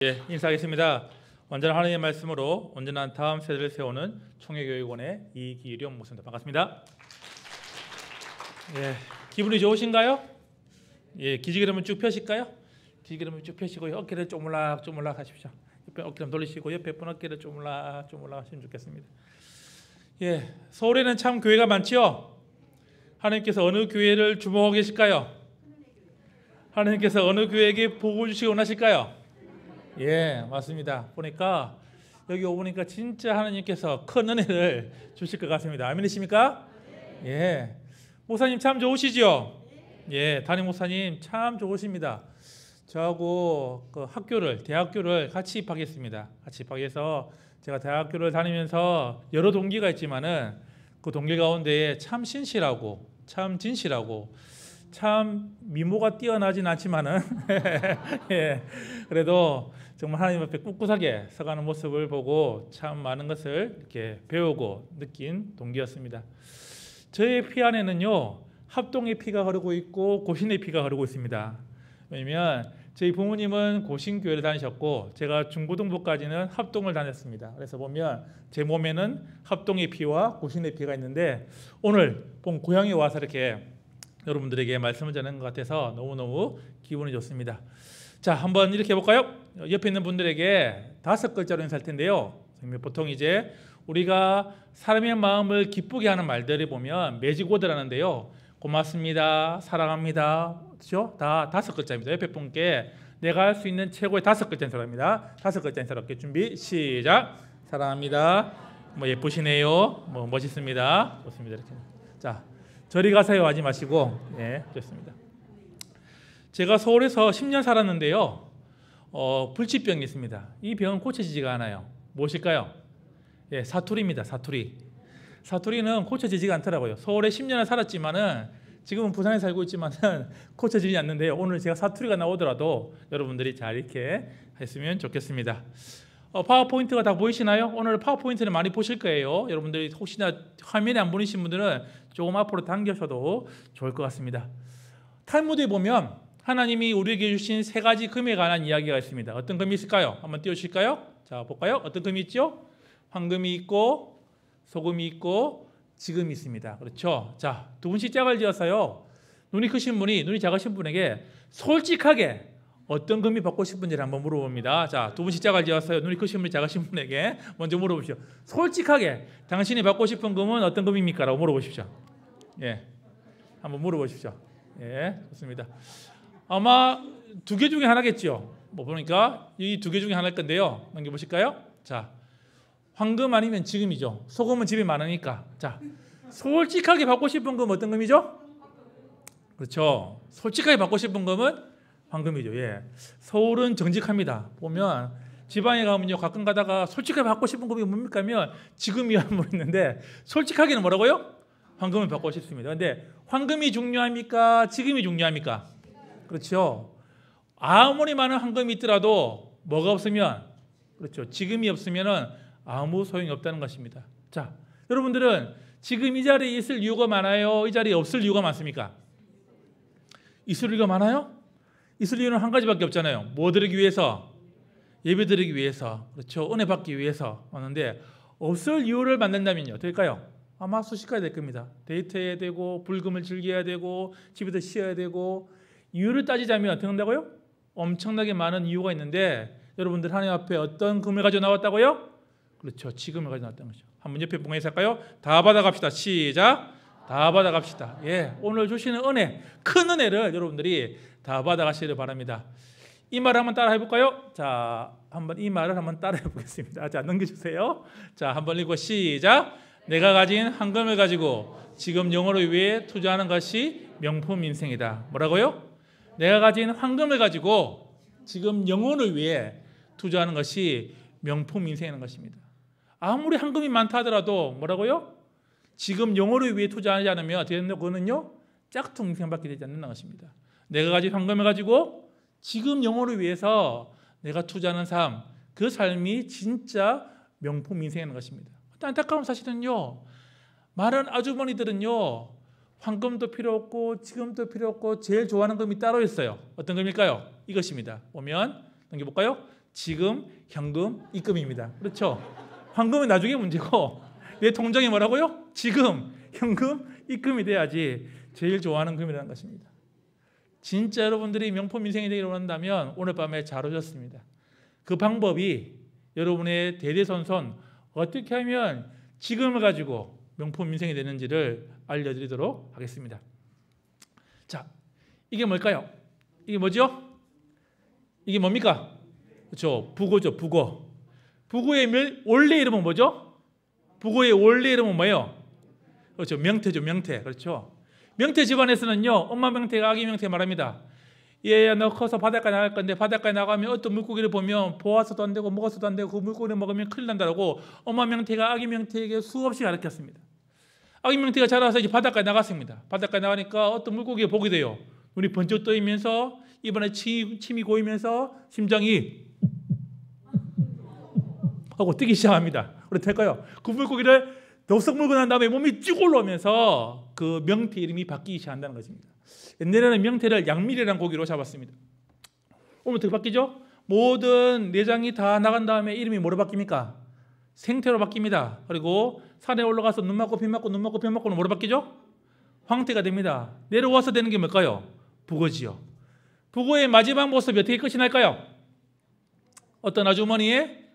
인사하겠습니다. 온전한 하나님의 말씀으로 온전한 다음 세대를 세우는 총회교육원의 이기룡 목사입니다. 반갑습니다. 기분이 좋으신가요? 기지개름을 쭉 펴실까요? 기지개름을 쭉 펴시고 어깨를 쪼물락쪼물락 하십시오. 옆에 어깨를 돌리시고 옆에 분 어깨를 쪼물락쪼물락 하시면 좋겠습니다. 서울에는 참 교회가 많지요. 하나님께서 어느 교회를 주목하고 계실까요? 하나님께서 어느 교회에게 복을 주시기 원하실까요? 맞습니다. 보니까 여기 오보니까 진짜 하나님께서 큰 은혜를 주실 것 같습니다. 아멘이십니까? 목사님 참 좋으시죠? 담임 목사님 참 좋으십니다. 저하고 대학교를 같이 입학했습니다. 같이 입학해서 제가 대학교를 다니면서 여러 동기가 있지만은 그 동기 가운데 참 신실하고 참 진실하고 참 미모가 뛰어나진 않지만은 그래도 정말 하나님 앞에 꿋꿋하게 서가는 모습을 보고 참 많은 것을 이렇게 배우고 느낀 동기였습니다. 저의 피 안에는요 합동의 피가 흐르고 있고 고신의 피가 흐르고 있습니다. 왜냐하면 저희 부모님은 고신교회를 다니셨고 제가 중고등부까지는 합동을 다녔습니다. 그래서 보면 제 몸에는 합동의 피와 고신의 피가 있는데 오늘 본 고향에 와서 이렇게 여러분들에게 말씀을 전하는 것 같아서 너무너무 기분이 좋습니다. 자, 한번 이렇게 해볼까요? 옆에 있는 분들에게 5글자로 인사할 텐데요. 보통 이제 우리가 사람의 마음을 기쁘게 하는 말들을 보면 매직워드라는데요. 고맙습니다, 사랑합니다, 그렇죠? 다 5글자입니다. 옆에 분께 내가 할 수 있는 최고의 5글자 인사랍니다. 5글자 인사롭게 준비 시작. 사랑합니다. 예쁘시네요. 멋있습니다. 좋습니다. 이렇게. 자. 저리 가세요 하지 마시고 좋습니다. 제가 서울에서 10년 살았는데요. 불치병이 있습니다. 이 병은 고쳐지지가 않아요. 무엇일까요? 사투리입니다. 사투리는 고쳐지지가 않더라고요. 서울에 10년을 살았지만은 지금은 부산에 살고 있지만은 고쳐지지 않는데요. 오늘 제가 사투리가 나오더라도 여러분들이 잘 이렇게 했으면 좋겠습니다. 파워포인트가 다 보이시나요? 오늘 파워포인트는 많이 보실 거예요. 여러분들이 혹시나 화면에 안 보이신 분들은 조금 앞으로 당겨셔도 좋을 것 같습니다. 탈무드에 보면 하나님이 우리에게 주신 3가지 금에 관한 이야기가 있습니다. 어떤 금이 있을까요? 한번 띄워주실까요? 자, 볼까요? 어떤 금이 있죠? 황금이 있고 소금이 있고 지금이 있습니다. 그렇죠? 자, 두 분씩 짝을 지어서요. 눈이 크신 분이 눈이 작으신 분에게 솔직하게 어떤 금이 받고 싶은지를 한번 물어봅니다. 자, 두 분씩 짝을 지었어요. 눈이 크신 분이 작으신 분에게 먼저 물어보십시오. 솔직하게 당신이 받고 싶은 금은 어떤 금입니까? 라고 물어보십시오. 한번 물어보십시오. 좋습니다. 아마 2개 중에 하나겠죠. 보니까 이 2개 중에 하나일 건데요. 넘겨보실까요? 자, 황금 아니면 지금이죠. 소금은 집에 많으니까. 자, 솔직하게 받고 싶은 금은 어떤 금이죠? 그렇죠. 솔직하게 받고 싶은 금은 황금이죠. 서울은 정직합니다. 보면 지방에 가면요 가끔 가다가 솔직하게 받고 싶은 금이 뭡니까 하면 지금이야 모르겠는데 솔직하게는 뭐라고요? 황금을 받고 싶습니다. 근데 황금이 중요합니까? 지금이 중요합니까? 그렇죠. 아무리 많은 황금이 있더라도 뭐가 없으면 그렇죠. 지금이 없으면은 아무 소용이 없다는 것입니다. 자, 여러분들은 지금 이 자리에 있을 이유가 많아요? 이 자리에 없을 이유가 많습니까? 있을 이유가 많아요? 있을 이유는 한 가지밖에 없잖아요. 뭐 드리기 위해서? 예배 드리기 위해서. 그렇죠. 은혜 받기 위해서 왔는데 없을 이유를 만든다면요. 될까요? 아마 수십 가지 될 겁니다. 데이트해야 되고 불금을 즐겨야 되고 집에서 쉬어야 되고 이유를 따지자면 어떻게 한다고요? 엄청나게 많은 이유가 있는데 여러분들 하나님 앞에 어떤 금을 가지고 나왔다고요? 그렇죠. 지금을 가지고 나왔다는 거죠. 한번 옆에 봉해서 할까요? 다 받아갑시다. 시작. 다 받아갑시다. 오늘 주시는 은혜, 큰 은혜를 여러분들이 다 받아가시기를 바랍니다. 이 말을 한번 따라 해볼까요? 자, 한번 이 말을 한번 따라 해보겠습니다. 자, 넘겨주세요. 자, 한번 읽고 시작. 내가 가진 황금을 가지고 지금 영혼을 위해 투자하는 것이 명품 인생이다. 뭐라고요? 내가 가진 황금을 가지고 지금 영혼을 위해 투자하는 것이 명품 인생이라는 것입니다. 아무리 황금이 많다 하더라도 뭐라고요? 지금 영혼을 위해 투자하지 않으면 어떻게 된다? 그거는요 짝퉁 인생밖에 되지 않는다는 것입니다. 내가 가진 황금을 가지고 지금 영혼을 위해서 내가 투자하는 삶, 그 삶이 진짜 명품 인생이라는 것입니다. 안타까운 사실은요 많은 아주머니들은요 황금도 필요 없고 지금도 필요 없고 제일 좋아하는 금이 따로 있어요. 어떤 금일까요? 이것입니다. 보면 넘겨볼까요? 지금, 현금, 입금입니다. 그렇죠? 황금은 나중에 문제고 내 통장에 뭐라고요? 지금, 현금, 입금이 돼야지 제일 좋아하는 금이라는 것입니다. 진짜 여러분들이 명품 인생이 되기를 원한다면 오늘 밤에 잘 오셨습니다. 그 방법이 여러분의 대대손손 어떻게 하면 지금을 가지고 명품 인생이 되는지를 알려드리도록 하겠습니다. 자, 이게 뭘까요? 이게 뭐죠? 이게 뭡니까? 그렇죠. 부고죠. 부고. 부고의 원래 이름은 뭐죠? 부고의 원래 이름은 뭐예요? 그렇죠. 명태죠. 명태. 그렇죠. 명태 집안에서는요, 엄마 명태가 아기 명태 말합니다. 얘야, 너 커서 바닷가에 나갈 건데 바닷가에 나가면 어떤 물고기를 보면 보아서도 안 되고 먹어서도 안 되고 그 물고기를 먹으면 큰일 난다고 엄마 명태가 아기 명태에게 수없이 가르쳤습니다. 아기 명태가 자라서 이제 바닷가에 나갔습니다. 바닷가에 나가니까 어떤 물고기를 보게 돼요. 눈이 번쩍 떠이면서 입안에 침이 고이면서 심장이 하고 뛰기 시작합니다. 그래도 될까요? 그 물고기를 덥석 물고 난 다음에 몸이 쭉 올라오면서 그 명태 이름이 바뀌기 시작한다는 것입니다. 옛날에는 명태를 양미리라는 고기로 잡았습니다. 오늘 어떻게 바뀌죠? 모든 내장이 다 나간 다음에 이름이 뭐로 바뀝니까? 생태로 바뀝니다. 그리고 산에 올라가서 눈 맞고 비 맞고 눈 맞고 비 맞고는 뭐로 바뀌죠? 황태가 됩니다. 내려와서 되는 게 뭘까요? 북어지요. 북어의 마지막 모습이 어떻게 끝이 날까요? 어떤 아주머니의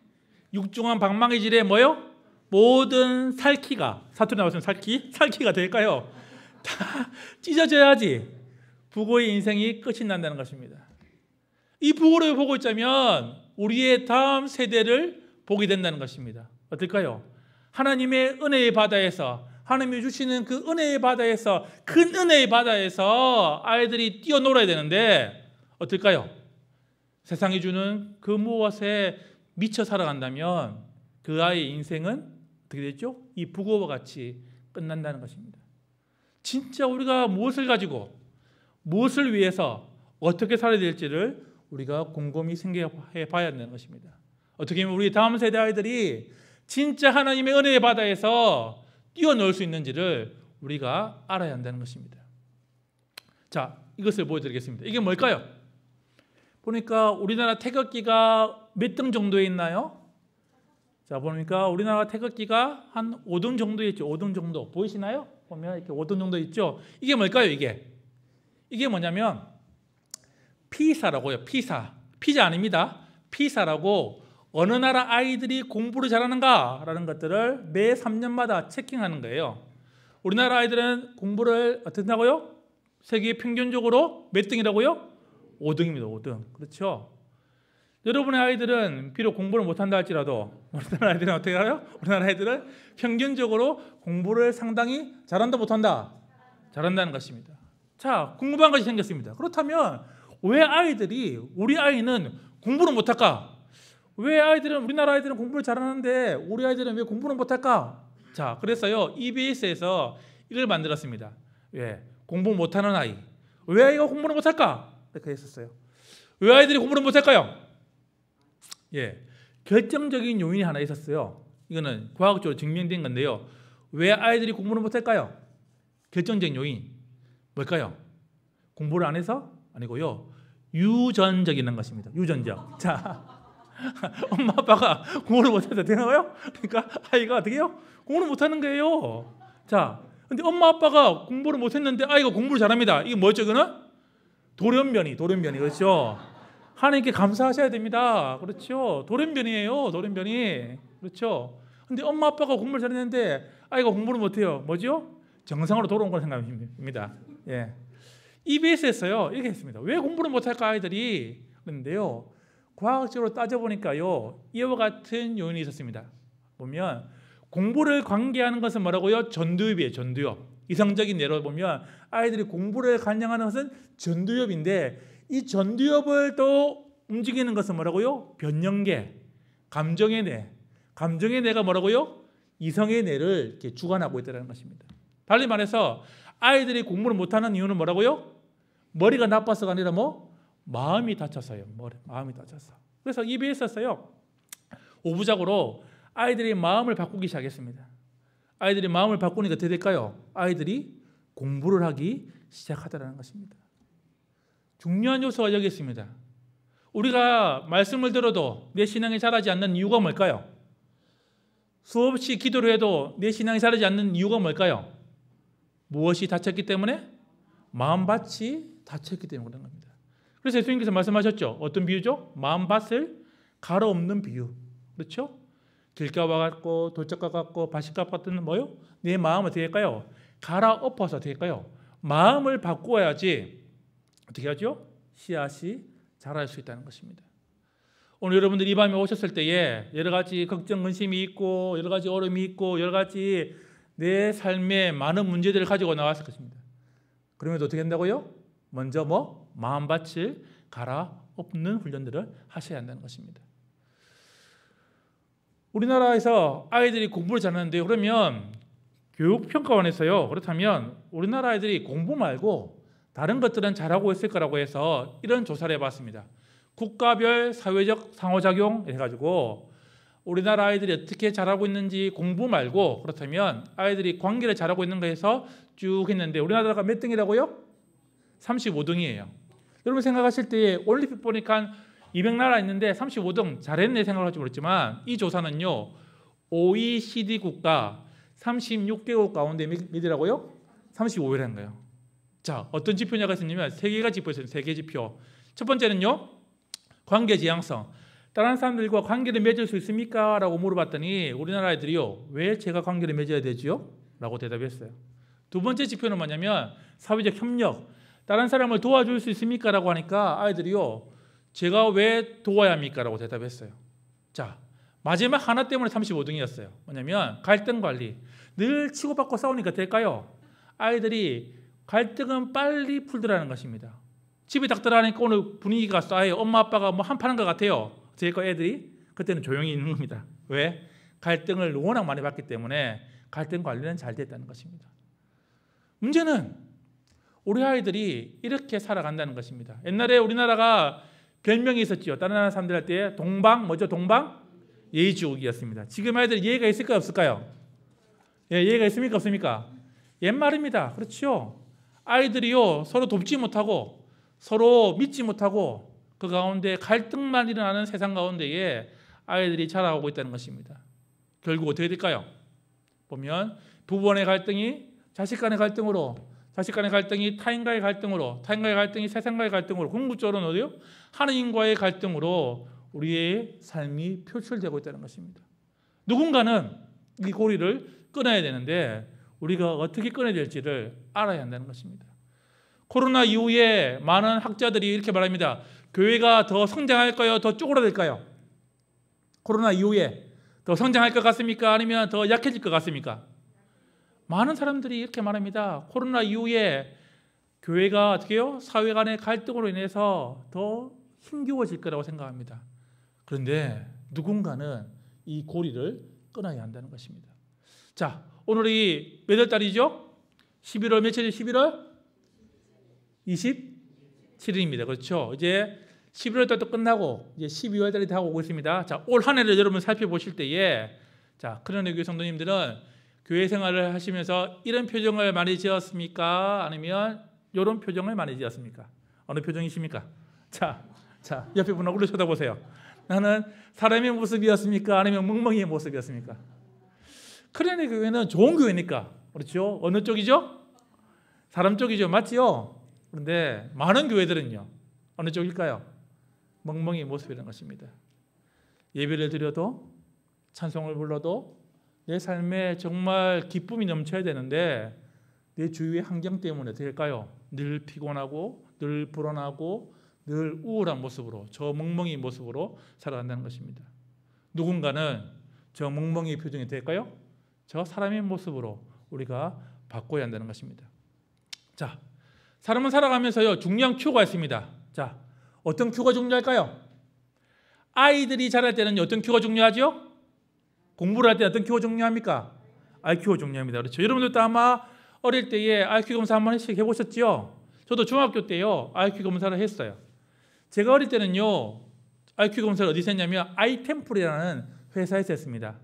육중한 방망이질에 뭐요? 모든 살키가, 사투리 나왔으면 살키가 될까요? 다 찢어져야지 북어의 인생이 끝이 난다는 것입니다. 이 북어를 보고 있자면 우리의 다음 세대를 보게 된다는 것입니다. 어떨까요? 하나님의 은혜의 바다에서, 하나님이 주시는 그 은혜의 바다에서, 큰 은혜의 바다에서 아이들이 뛰어놀아야 되는데 어떨까요? 세상이 주는 그 무엇에 미쳐 살아간다면 그 아이의 인생은 어떻게 됐죠? 이 북어와 같이 끝난다는 것입니다. 진짜 우리가 무엇을 가지고 무엇을 위해서 어떻게 살아야 될지를 우리가 곰곰이 생각해 봐야 되는 것입니다. 어떻게 하면 우리 다음 세대 아이들이 진짜 하나님의 은혜의 바다에서 뛰어놀 수 있는지를 우리가 알아야 한다는 것입니다. 자, 이것을 보여드리겠습니다. 이게 뭘까요? 보니까 우리나라 태극기가 몇 등 정도에 있나요? 자, 보니까 우리나라 태극기가 한 5등 정도에 있죠. 5등 정도. 보이시나요? 보면 이렇게 5등 정도 있죠. 이게 뭘까요, 이게? 이게 뭐냐면 피사라고요. 피사. 피자 아닙니다. 피사라고 어느 나라 아이들이 공부를 잘하는가라는 것들을 매 3년마다 체킹하는 거예요. 우리나라 아이들은 공부를 어떻게 한다고요? 세계 평균적으로 몇 등이라고요? 5등입니다. 5등. 그렇죠? 여러분의 아이들은 비록 공부를 못한다 할지라도 우리나라 아이들은 어떻게 해요? 우리나라 아이들은 평균적으로 공부를 상당히 잘한다 못한다? 잘한다는 것입니다. 자, 궁금한 것이 생겼습니다. 그렇다면 왜 우리 아이는 공부를 못할까? 왜 우리나라 아이들은 공부를 잘하는데 우리 아이들은 왜 공부를 못할까? 자, 그래서요 EBS에서 이걸 만들었습니다. 왜? 공부 못하는 아이. 왜 아이가 공부를 못할까? 이렇게 했었어요. 왜 아이들이 공부를 못할까요? 예, 결정적인 요인이 하나 있었어요. 이거는 과학적으로 증명된 건데요. 왜 아이들이 공부를 못할까요? 결정적인 요인 뭘까요? 공부를 안 해서? 아니고요. 유전적인 것입니다. 유전적. 자, 엄마 아빠가 공부를 못해서 되나요? 그러니까 아이가 어떻게 해요? 공부를 못하는 거예요. 자, 근데 엄마 아빠가 공부를 못했는데 아이가 공부를 잘합니다. 이게 뭐죠? 이거는 돌연변이. 그렇죠? 하나님께 감사하셔야 됩니다. 그렇죠? 돌연변이에요. 돌연변이. 그렇죠? 근데 엄마 아빠가 공부를 잘했는데 아이가 공부를 못해요. 뭐죠? 정상으로 돌아온 걸 생각합니다. 예. EBS에서요 이렇게 했습니다. 왜 공부를 못할까 아이들이? 그런데요 과학적으로 따져보니까요 이와 같은 요인이 있었습니다. 보면 공부를 관계하는 것은 뭐라고요? 전두엽이에요. 전두엽. 이성적인 예로 보면 아이들이 공부를 관장하는 것은 전두엽인데 이 전두엽을 또 움직이는 것은 뭐라고요? 변형계, 감정의 뇌. 감정의 뇌가 뭐라고요? 이성의 뇌를 이렇게 주관하고 있다는 것입니다. 달리 말해서 아이들이 공부를 못하는 이유는 뭐라고요? 머리가 나빠서가 아니라 마음이 다쳐서요. 마음이 다쳐서. 그래서 EBS에서요 5부작으로 아이들이 마음을 바꾸기 시작했습니다. 아이들이 마음을 바꾸니까 어떻게 될까요? 아이들이 공부를 하기 시작하더라는 것입니다. 중요한 요소가 여기 있습니다. 우리가 말씀을 들어도 내 신앙이 자라지 않는 이유가 뭘까요? 수없이 기도를 해도 내 신앙이 자라지 않는 이유가 뭘까요? 무엇이 닫혔기 때문에? 마음밭이 닫혔기 때문에 그런 겁니다. 그래서 예수님께서 말씀하셨죠. 어떤 비유죠? 마음밭을 갈아엎는 비유. 그렇죠? 길가와 같고 돌짝과 같고 바식과 같은 뭐요? 내 마음은 어떻게 할까요? 갈아엎어서 어떻게 할까요? 마음을 바꾸어야지 어떻게 하죠? 씨앗이 자랄 수 있다는 것입니다. 오늘 여러분들이 이 밤에 오셨을 때에 여러 가지 걱정, 근심이 있고 여러 가지 어려움이 있고 여러 가지 내 삶에 많은 문제들을 가지고 나왔을 것입니다. 그러면 어떻게 한다고요? 먼저 마음밭을 갈아엎는 훈련들을 하셔야 한다는 것입니다. 우리나라에서 아이들이 공부를 잘하는데요. 그러면 교육평가원에서요. 그렇다면 우리나라 아이들이 공부 말고 다른 것들은 잘하고 있을 거라고 해서 이런 조사를 해봤습니다. 국가별 사회적 상호작용 해가지고 우리나라 아이들이 어떻게 잘하고 있는지 공부 말고 그렇다면 아이들이 관계를 잘하고 있는 거에서 쭉 했는데 우리나라가 몇 등이라고요? 35등이에요. 여러분 생각하실 때 올림픽 보니까 200나라 있는데 35등 잘했네 생각할지 모르겠지만 이 조사는요. OECD 국가 36개국 가운데 몇이라고요? 35위라는 거예요. 자, 어떤 지표냐가 있었냐면 세 개가 지표 있어요. 세 개 지표. 첫 번째는요. 관계 지향성. 다른 사람들과 관계를 맺을 수 있습니까? 라고 물어봤더니 우리나라 애들이요. 왜 제가 관계를 맺어야 되지요? 라고 대답했어요. 두 번째 지표는 뭐냐면 사회적 협력. 다른 사람을 도와줄 수 있습니까? 라고 하니까 아이들이요. 제가 왜 도와야 합니까? 라고 대답했어요. 자, 마지막 하나 때문에 35등이었어요. 뭐냐면 갈등 관리. 늘 치고받고 싸우니까 될까요? 아이들이 갈등은 빨리 풀더라는 것입니다. 집에 딱 들어가니까 오늘 분위기가 싸해요. 엄마 아빠가 뭐 한판한 것 같아요. 제가 애들이 그때는 조용히 있는 겁니다. 왜? 갈등을 워낙 많이 받기 때문에 갈등 관리는 잘 됐다는 것입니다. 문제는 우리 아이들이 이렇게 살아간다는 것입니다. 옛날에 우리나라가 별명이 있었죠. 다른 나라 사람들 할 때 동방 뭐죠? 동방 예의주옥이었습니다. 지금 아이들 예의가 있을까요? 없을까요? 예, 예의가 있습니까? 없습니까? 옛말입니다. 그렇죠? 아이들이요 서로 돕지 못하고 서로 믿지 못하고 그 가운데 갈등만 일어나는 세상 가운데에 아이들이 자라오고 있다는 것입니다. 결국 어떻게 될까요? 보면 부부 간의 갈등이 자식 간의 갈등으로, 자식 간의 갈등이 타인과의 갈등으로, 타인과의 갈등이 세상과의 갈등으로, 궁극적으로는 어디요? 하느님과의 갈등으로 우리의 삶이 표출되고 있다는 것입니다. 누군가는 이 고리를 끊어야 되는데 우리가 어떻게 끊어야 될지를 알아야 한다는 것입니다. 코로나 이후에 많은 학자들이 이렇게 말합니다. 교회가 더 성장할까요? 더 쪼그라들까요? 코로나 이후에 더 성장할 것 같습니까? 아니면 더 약해질 것 같습니까? 많은 사람들이 이렇게 말합니다. 코로나 이후에 교회가 어떻게 해요? 사회 간의 갈등으로 인해서 더 힘겨워질 거라고 생각합니다. 그런데 누군가는 이 고리를 끊어야 한다는 것입니다. 자, 오늘이 몇 월 달이죠? 11월 며칠이죠? 11월 27일입니다. 그렇죠? 이제 11월 달도 끝나고 이제 12월 달이 다가오고 있습니다. 자, 올 한 해를 여러분 살펴보실 때에 자, 크로네 교회 성도님들은 교회 생활을 하시면서 이런 표정을 많이 지었습니까? 아니면 이런 표정을 많이 지었습니까? 어느 표정이십니까? 자, 옆에 분 얼굴을 쳐다보세요. 나는 사람의 모습이었습니까? 아니면 멍멍이의 모습이었습니까? 크로네 교회는 좋은 교회니까 그렇죠? 어느 쪽이죠? 사람 쪽이죠. 맞지요? 그런데 많은 교회들은요. 어느 쪽일까요? 멍멍이 모습이라는 것입니다. 예배를 드려도 찬송을 불러도 내 삶에 정말 기쁨이 넘쳐야 되는데 내 주위의 환경 때문에 어떻게 될까요? 늘 피곤하고 늘 불안하고 늘 우울한 모습으로 저 멍멍이 모습으로 살아간다는 것입니다. 누군가는 저 멍멍이 표정이 될까요? 저 사람의 모습으로 우리가 바꿔야 한다는 것입니다. 자, 사람은 살아가면서요 중요한 큐가 있습니다. 자, 어떤 큐가 중요할까요? 아이들이 자랄 때는 어떤 큐가 중요하죠? 공부를 할 때 어떤 큐가 중요합니까? IQ가 중요합니다. 그렇죠? 여러분들도 아마 어릴 때에 IQ 검사 한 번씩 해보셨죠? 저도 중학교 때요 IQ 검사를 했어요. 제가 어릴 때는요 IQ 검사를 어디서 했냐면 아이템플이라는 회사에서 했습니다.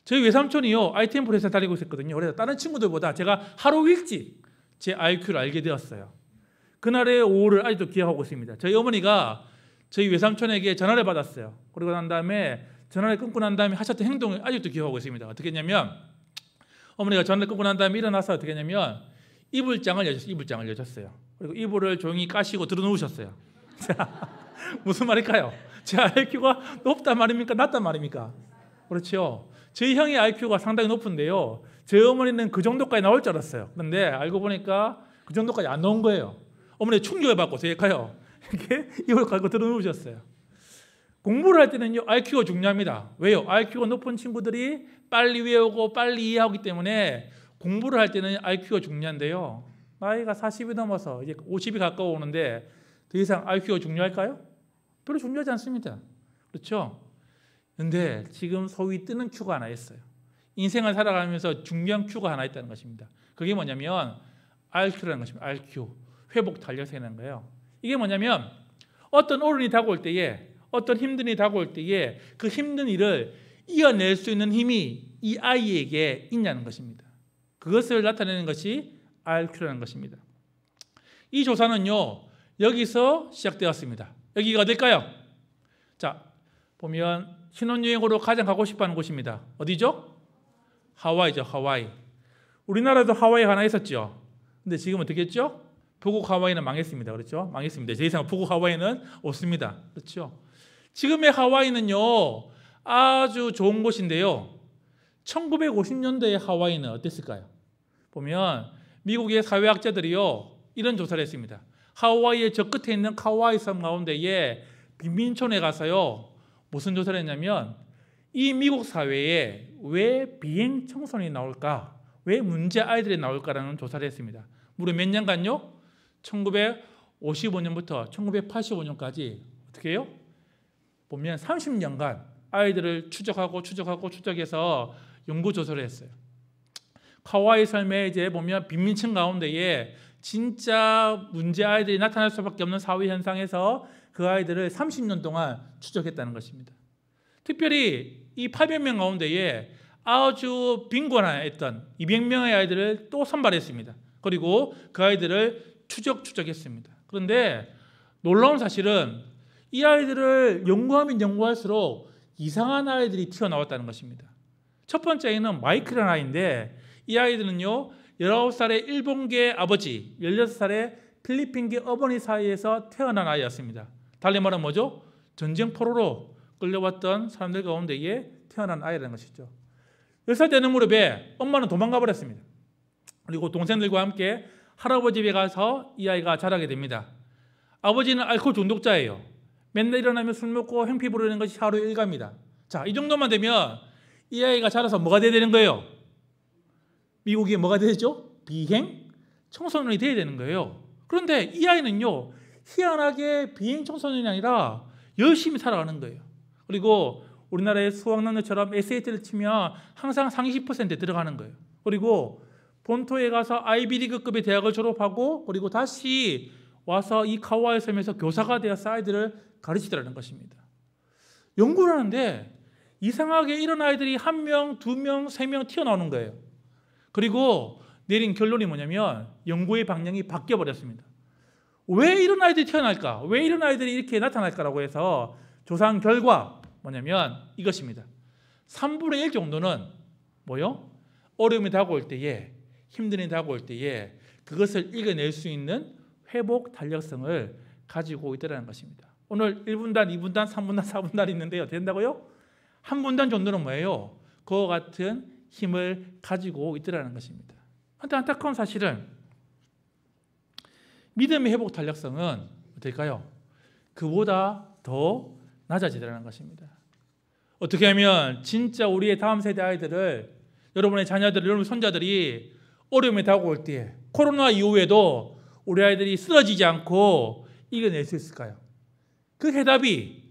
저희 외삼촌이요 아이템플 회사 다니고 있었거든요. 그래서 다른 친구들보다 제가 하루 일찍 제 IQ를 알게 되었어요. 그날의 오후를 아직도 기억하고 있습니다. 저희 어머니가 저희 외삼촌에게 전화를 받았어요. 그리고 난 다음에 전화를 끊고 난 다음에 하셨던 행동을 아직도 기억하고 있습니다. 어떻게 했냐면 어머니가 전화를 끊고 난 다음에 일어나서 어떻게 했냐면 이불장을 여셨어요. 그리고 이불을 조용히 까시고 들어누우셨어요. 무슨 말일까요? 제 IQ가 높단 말입니까? 낮단 말입니까? 그렇죠. 저희 형의 IQ가 상당히 높은데요. 제 어머니는 그 정도까지 나올 줄 알았어요. 그런데 알고 보니까 그 정도까지 안 나온 거예요. 어머니 충격을 받고 어떡해요? 이렇게 이불 깔고 들어누우셨어요. 공부를 할 때는요, IQ가 중요합니다. 왜요? IQ가 높은 친구들이 빨리 외우고 빨리 이해하기 때문에 공부를 할 때는 IQ가 중요한데요. 나이가 40이 넘어서 이제 50이 가까워 오는데 더 이상 IQ가 중요할까요? 별로 중요하지 않습니다. 그렇죠? 그런데 지금 소위 뜨는 큐가 하나 있어요. 인생을 살아가면서 중요한 큐가 하나 있다는 것입니다. 그게 뭐냐면 RQ라는 것입니다. RQ, 회복 탄력성이라는 거예요. 이게 뭐냐면 어떤 어른이 다가올 때에, 어떤 힘든 일이 다가올 때에 그 힘든 일을 이겨낼 수 있는 힘이 이 아이에게 있냐는 것입니다. 그것을 나타내는 것이 RQ라는 것입니다. 이 조사는요, 여기서 시작되었습니다. 여기가 어딜까요? 자, 보면 신혼여행으로 가장 가고 싶어하는 곳입니다. 어디죠? 하와이죠. 하와이. 우리나라도 하와이 하나 있었죠. 근데 지금 어떻게 했죠? 북극 하와이는 망했습니다. 그렇죠? 망했습니다. 제 이상 북극 하와이는 없습니다. 그렇죠? 지금의 하와이는요, 아주 좋은 곳인데요. 1950년대의 하와이는 어땠을까요? 보면 미국의 사회학자들이요, 이런 조사를 했습니다. 하와이의 저 끝에 있는 카와이 섬 가운데에 빈민촌에 가서요, 무슨 조사를 했냐면 이 미국 사회에 왜 비행 청소년이 나올까? 왜 문제 아이들이 나올까라는 조사를 했습니다. 무려 몇 년간요? 1955년부터 1985년까지 어떻게 해요? 보면 30년간 아이들을 추적해서 연구 조사를 했어요. 카와이 섬에 이제 보면 빈민층 가운데에 진짜 문제 아이들이 나타날 수밖에 없는 사회 현상에서 그 아이들을 30년 동안 추적했다는 것입니다. 특별히 이 800명 가운데에 아주 빈곤했던 200명의 아이들을 또 선발했습니다. 그리고 그 아이들을 추적했습니다. 그런데 놀라운 사실은 이 아이들을 연구하면 연구할수록 이상한 아이들이 튀어나왔다는 것입니다. 첫 번째는 마이크라는 아이인데 이 아이들은요, 19살의 일본계 아버지, 16살의 필리핀계 어머니 사이에서 태어난 아이였습니다. 달리 말하면 뭐죠? 전쟁 포로로 끌려왔던 사람들 가운데에 태어난 아이라는 것이죠. 10살 되는 무렵에 엄마는 도망가 버렸습니다. 그리고 동생들과 함께 할아버지 집에 가서 이 아이가 자라게 됩니다. 아버지는 알코올 중독자예요. 맨날 일어나면 술 먹고 행피 부르는 것이 하루 일과입니다. 자, 이 정도만 되면 이 아이가 자라서 뭐가 돼야 되는 거예요? 미국이 뭐가 되죠? 비행 청소년이 돼야 되는 거예요. 그런데 이 아이는요, 희한하게 비행 청소년이 아니라 열심히 살아가는 거예요. 그리고 우리나라의 수학능력처럼 SAT를 치면 항상 상위 10%에 들어가는 거예요. 그리고 본토에 가서 아이비리그급의 대학을 졸업하고 그리고 다시 와서 이 카와이 섬에서 교사가 되어서 아이들을 가르치더라는 것입니다. 연구를 하는데 이상하게 이런 아이들이 1명, 2명, 3명 튀어나오는 거예요. 그리고 내린 결론이 뭐냐면 연구의 방향이 바뀌어버렸습니다. 왜 이런 아이들이 태어날까? 왜 이런 아이들이 이렇게 나타날까라고 해서 조사한 결과 뭐냐면 이것입니다. 3분의 1 정도는 뭐요? 어려움이 다가올 때에, 힘든 일이 다가올 때에 그것을 이겨낼 수 있는 회복 탄력성을 가지고 있다는 것입니다. 오늘 1분단, 2분단, 3분단, 4분단이 있는데요. 된다고요? 한 분단 정도는 뭐예요? 그와 같은 힘을 가지고 있다는 것입니다. 그런데 안타까운 사실은 믿음의 회복 탄력성은 어떨까요? 그보다 더 낮아지더라는 것입니다. 어떻게 하면 진짜 우리의 다음 세대 아이들을, 여러분의 자녀들, 여러분의 손자들이 어려움이 다가올 때, 코로나 이후에도 우리 아이들이 쓰러지지 않고 이겨낼 수 있을까요? 그 해답이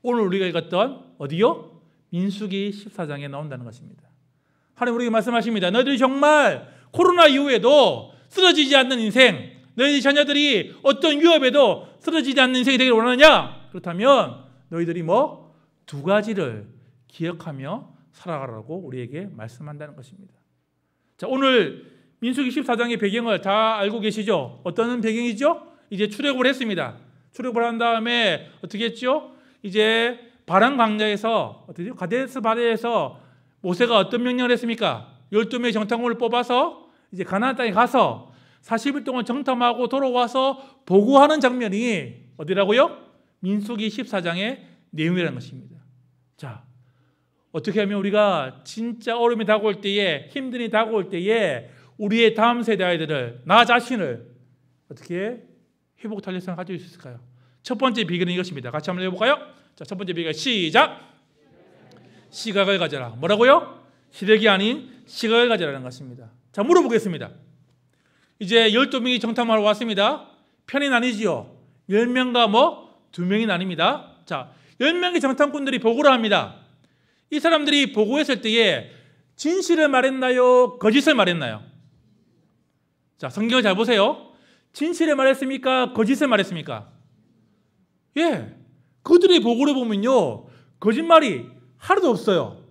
오늘 우리가 읽었던 어디요? 민수기 14장에 나온다는 것입니다. 하나님 우리에게 말씀하십니다. 너희들이 정말 코로나 이후에도 쓰러지지 않는 인생, 너희 자녀들이 어떤 위협에도 쓰러지지 않는 인생이 되기를 원하느냐? 그렇다면 너희들이 두 가지를 기억하며 살아가라고 우리에게 말씀한다는 것입니다. 자, 오늘 민수기 14장의 배경을 다 알고 계시죠? 어떤 배경이죠? 이제 출애굽을 했습니다. 출애굽을 한 다음에 어떻게 했죠? 이제 바람 광야에서 어떻게 가데스 바네아에서 모세가 어떤 명령을 했습니까? 12명의 정탐꾼을 뽑아서 이제 가나안 땅에 가서 40일 동안 정탐하고 돌아와서 보고하는 장면이 어디라고요? 민수기 14장의 내용이라는 것입니다. 자, 어떻게 하면 우리가 진짜 어려움이 다가올 때에, 힘듦이 다가올 때에 우리의 다음 세대 아이들을, 나 자신을 어떻게 회복 탄력성을 가질 수 있을까요? 첫 번째 비결은 이것입니다. 같이 한번 해볼까요? 자, 첫 번째 비결 시작. 시각을 가져라. 뭐라고요? 시력이 아닌 시각을 가져라는 것입니다. 자, 물어보겠습니다. 이제 12명이 정탐하러 왔습니다. 편이 나뉘지요. 10명과 2명이 나뉩니다. 자, 10명의 정탐꾼들이 보고를 합니다. 이 사람들이 보고했을 때에 진실을 말했나요? 거짓을 말했나요? 자, 성경을 잘 보세요. 진실을 말했습니까? 거짓을 말했습니까? 예, 그들의 보고를 보면요, 거짓말이 하나도 없어요.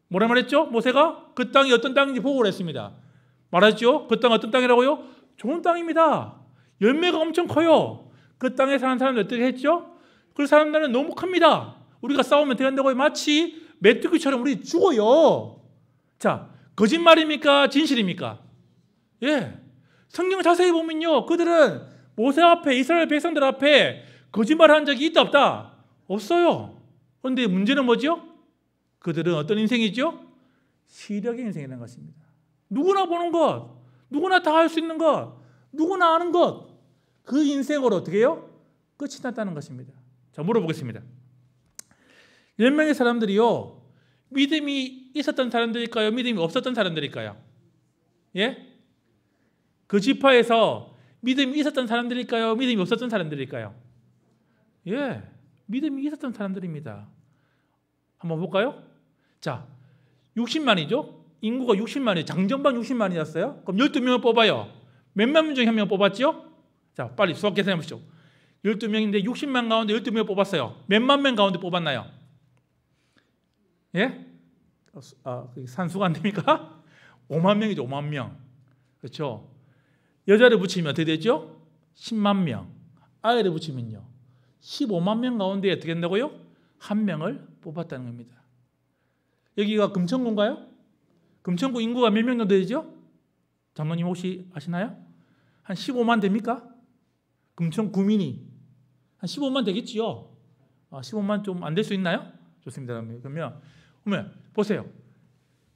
뭐라 말했죠? 모세가 그 땅이 어떤 땅인지 보고를 했습니다. 말했죠? 그 땅 어떤 땅이라고요? 좋은 땅입니다. 열매가 엄청 커요. 그 땅에 사는 사람들 어떻게 했죠? 그 사람들은 너무 큽니다. 우리가 싸우면 된다고 마치 메뚜기처럼 우리 죽어요. 자, 거짓말입니까? 진실입니까? 예, 성경 자세히 보면요, 그들은 모세 앞에, 이스라엘 백성들 앞에 거짓말한 적이 있다 없다? 없어요. 그런데 문제는 뭐죠? 그들은 어떤 인생이죠? 시력의 인생이라는 것입니다. 누구나 보는 것, 누구나 다 할 수 있는 것, 누구나 아는 것, 그 인생으로 어떻게 해요? 끝이 났다는 것입니다. 자, 물어보겠습니다. 10명의 사람들이요, 믿음이 있었던 사람들일까요? 믿음이 없었던 사람들일까요? 예? 그 지파에서 믿음이 있었던 사람들일까요? 믿음이 없었던 사람들일까요? 예, 믿음이 있었던 사람들입니다. 한번 볼까요? 자, 60만이죠? 인구가 60만이에요. 장정방 60만이었어요. 그럼 12명을 뽑아요. 몇만 명 중에 한 명 뽑았죠? 자, 빨리 수학 계산해 보시죠. 12명인데 60만 가운데 12명을 뽑았어요. 몇만 명 가운데 뽑았나요? 예? 산수가 안 됩니까? 5만 명이죠. 5만 명. 그렇죠? 여자를 붙이면 어떻게 되죠? 10만 명. 아이를 붙이면요, 15만 명 가운데 어떻게 된다고요? 한 명을 뽑았다는 겁니다. 여기가 금천구인가요? 금천구 인구가 몇 명 정도 되죠? 장로님 혹시 아시나요? 한 15만 됩니까? 금천 구민이 한 15만 되겠지요? 15만 좀 안 될 수 있나요? 좋습니다. 그러면 보세요.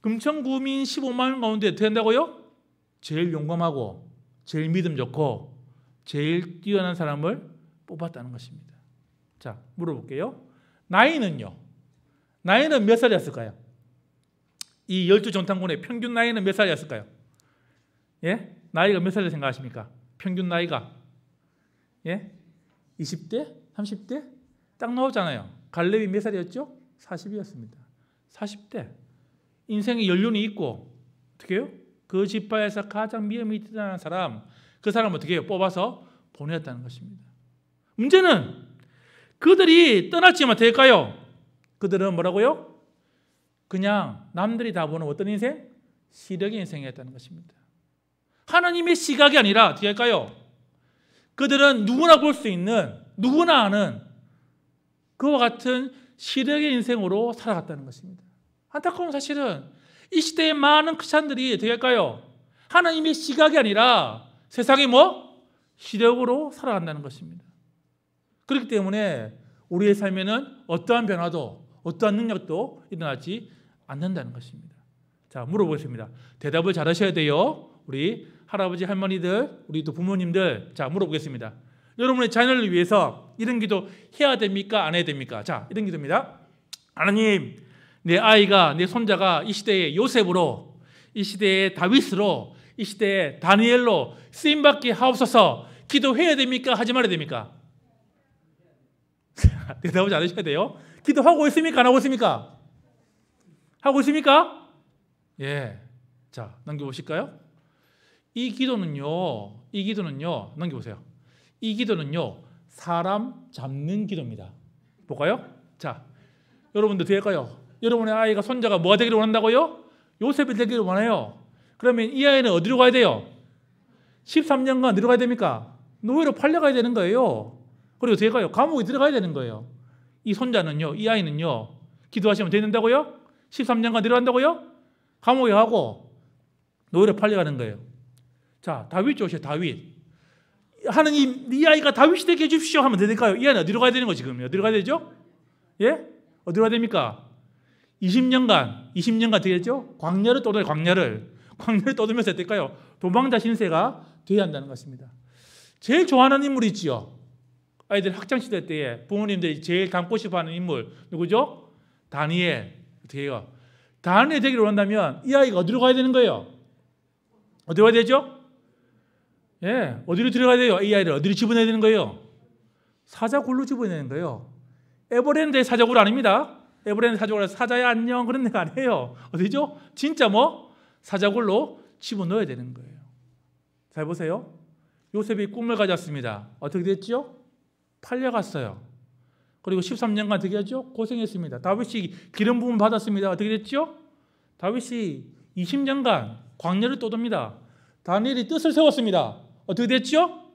금천 구민 15만 가운데 어떻게 된다고요? 제일 용감하고 제일 믿음 좋고 제일 뛰어난 사람을 뽑았다는 것입니다. 자, 물어볼게요. 나이는요? 나이는 몇 살이었을까요? 이 12정탐꾼의 평균 나이는 몇 살이었을까요? 예? 나이가 몇 살이라고 생각하십니까? 평균 나이가? 예? 20대? 30대? 딱 나오잖아요. 갈렙이 몇 살이었죠? 40이었습니다. 40대. 인생의 연륜이 있고 어떻게 해요? 그 지파에서 가장 믿음이 뛰어난 사람, 그 사람을 어떻게 해요? 뽑아서 보냈다는 것입니다. 문제는 그들이 떠났지만 될까요? 그들은 뭐라고요? 그냥 남들이 다 보는 어떤 인생? 시력의 인생이었다는 것입니다. 하나님의 시각이 아니라 어떻게 할까요? 그들은 누구나 볼 수 있는, 누구나 아는 그와 같은 시력의 인생으로 살아갔다는 것입니다. 안타까운 사실은 이 시대의 많은 크리스찬들이 어떻게 할까요? 하나님의 시각이 아니라 세상의 시력으로 살아간다는 것입니다. 그렇기 때문에 우리의 삶에는 어떠한 변화도 어떠한 능력도 일어나지 않는다는 것입니다. 자, 물어보겠습니다. 대답을 잘 하셔야 돼요. 우리 할아버지, 할머니들, 우리 또 부모님들. 자, 물어보겠습니다. 여러분의 자녀를 위해서 이런 기도 해야 됩니까? 안 해야 됩니까? 자, 이런 기도입니다. 하나님, 내 아이가, 내 손자가 이 시대의 요셉으로, 이 시대의 다윗으로, 이 시대의 다니엘로 쓰임받게 하옵소서. 기도해야 됩니까? 하지 말아야 됩니까? 대답을 잘 하셔야 돼요. 기도하고 있습니까? 안 하고 있습니까? 하고 있습니까? 예. 자, 넘겨보실까요? 이 기도는요, 넘겨보세요. 이 기도는요, 사람 잡는 기도입니다. 볼까요? 자, 여러분들 될까요? 여러분의 아이가, 손자가 뭐가 되기를 원한다고요? 요셉이 되기를 원해요. 그러면 이 아이는 어디로 가야 돼요? 13년간 어디로 가야 됩니까? 노예로 팔려가야 되는 거예요. 그리고 제가요, 감옥에 들어가야 되는 거예요. 이 손자는요, 이 아이는요, 기도하시면 되는다고요? 13년간 들어간다고요? 감옥에 가고 노예로 팔려가는 거예요. 자, 다윗 조시에 다윗. 하느님, 이 아이가 다윗이 되게 해주십시오 하면 될까요? 이 아이는 어디로 가야 되는 거 지금? 어디로 가야 되죠? 예? 어디로 가야 됩니까? 20년간 되겠죠? 광야를 떠돌 광야를 떠돌면서 될까요? 도망자 신세가 되어야 한다는 것입니다. 제일 좋아하는 인물이 있지요. 아이들 학창시절 때에 부모님들이 제일 닮고 싶어하는 인물 누구죠? 다니엘. 어떻게 해요? 다니엘 되기를 원한다면 이 아이가 어디로 가야 되는 거예요? 어디로 가야 되죠? 예, 어디로 들어가야 돼요? 이 아이를 어디로 집어내야 되는 거예요? 사자굴로 집어내는 거예요. 에버랜드의 사자굴 아닙니다. 에버랜드 사자굴 사자야 안녕 그런 데가 아니에요. 어디죠? 진짜 뭐 사자굴로 집어넣어야 되는 거예요. 잘 보세요. 요셉이 꿈을 가졌습니다. 어떻게 됐죠? 팔려갔어요. 그리고 13년간 어떻게 했죠? 고생했습니다. 다윗이 기름 부음 받았습니다. 어떻게 됐죠? 다윗이 20년간 광야를 떠돕니다. 다니엘이 뜻을 세웠습니다. 어떻게 됐죠?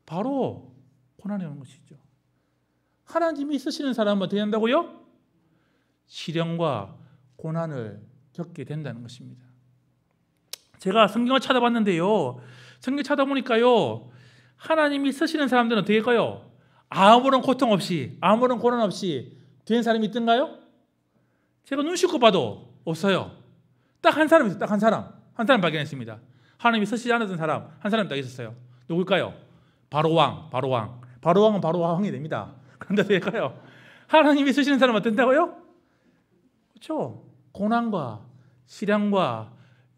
바로 고난이 오는 것이죠. 하나님이 쓰시는 사람은 어떻게 한다고요? 시련과 고난을 겪게 된다는 것입니다. 제가 성경을 찾아봤는데요. 성경 찾아보니까요. 하나님이 쓰시는 사람들은 어떻게 할까요? 아무런 고통 없이, 아무런 고난 없이 된 사람이 있던가요? 제가 눈 씻고 봐도 없어요. 딱 한 사람 있어요. 딱 한 사람. 한 사람 발견했습니다. 하나님이 쓰시지 않았던 사람 한 사람 딱 있었어요. 누굴까요? 바로왕. 바로왕은 바로 왕이 됩니다. 그런데 될까요? 하나님이 쓰시는 사람은 어떤다고요? 그렇죠. 고난과 시련과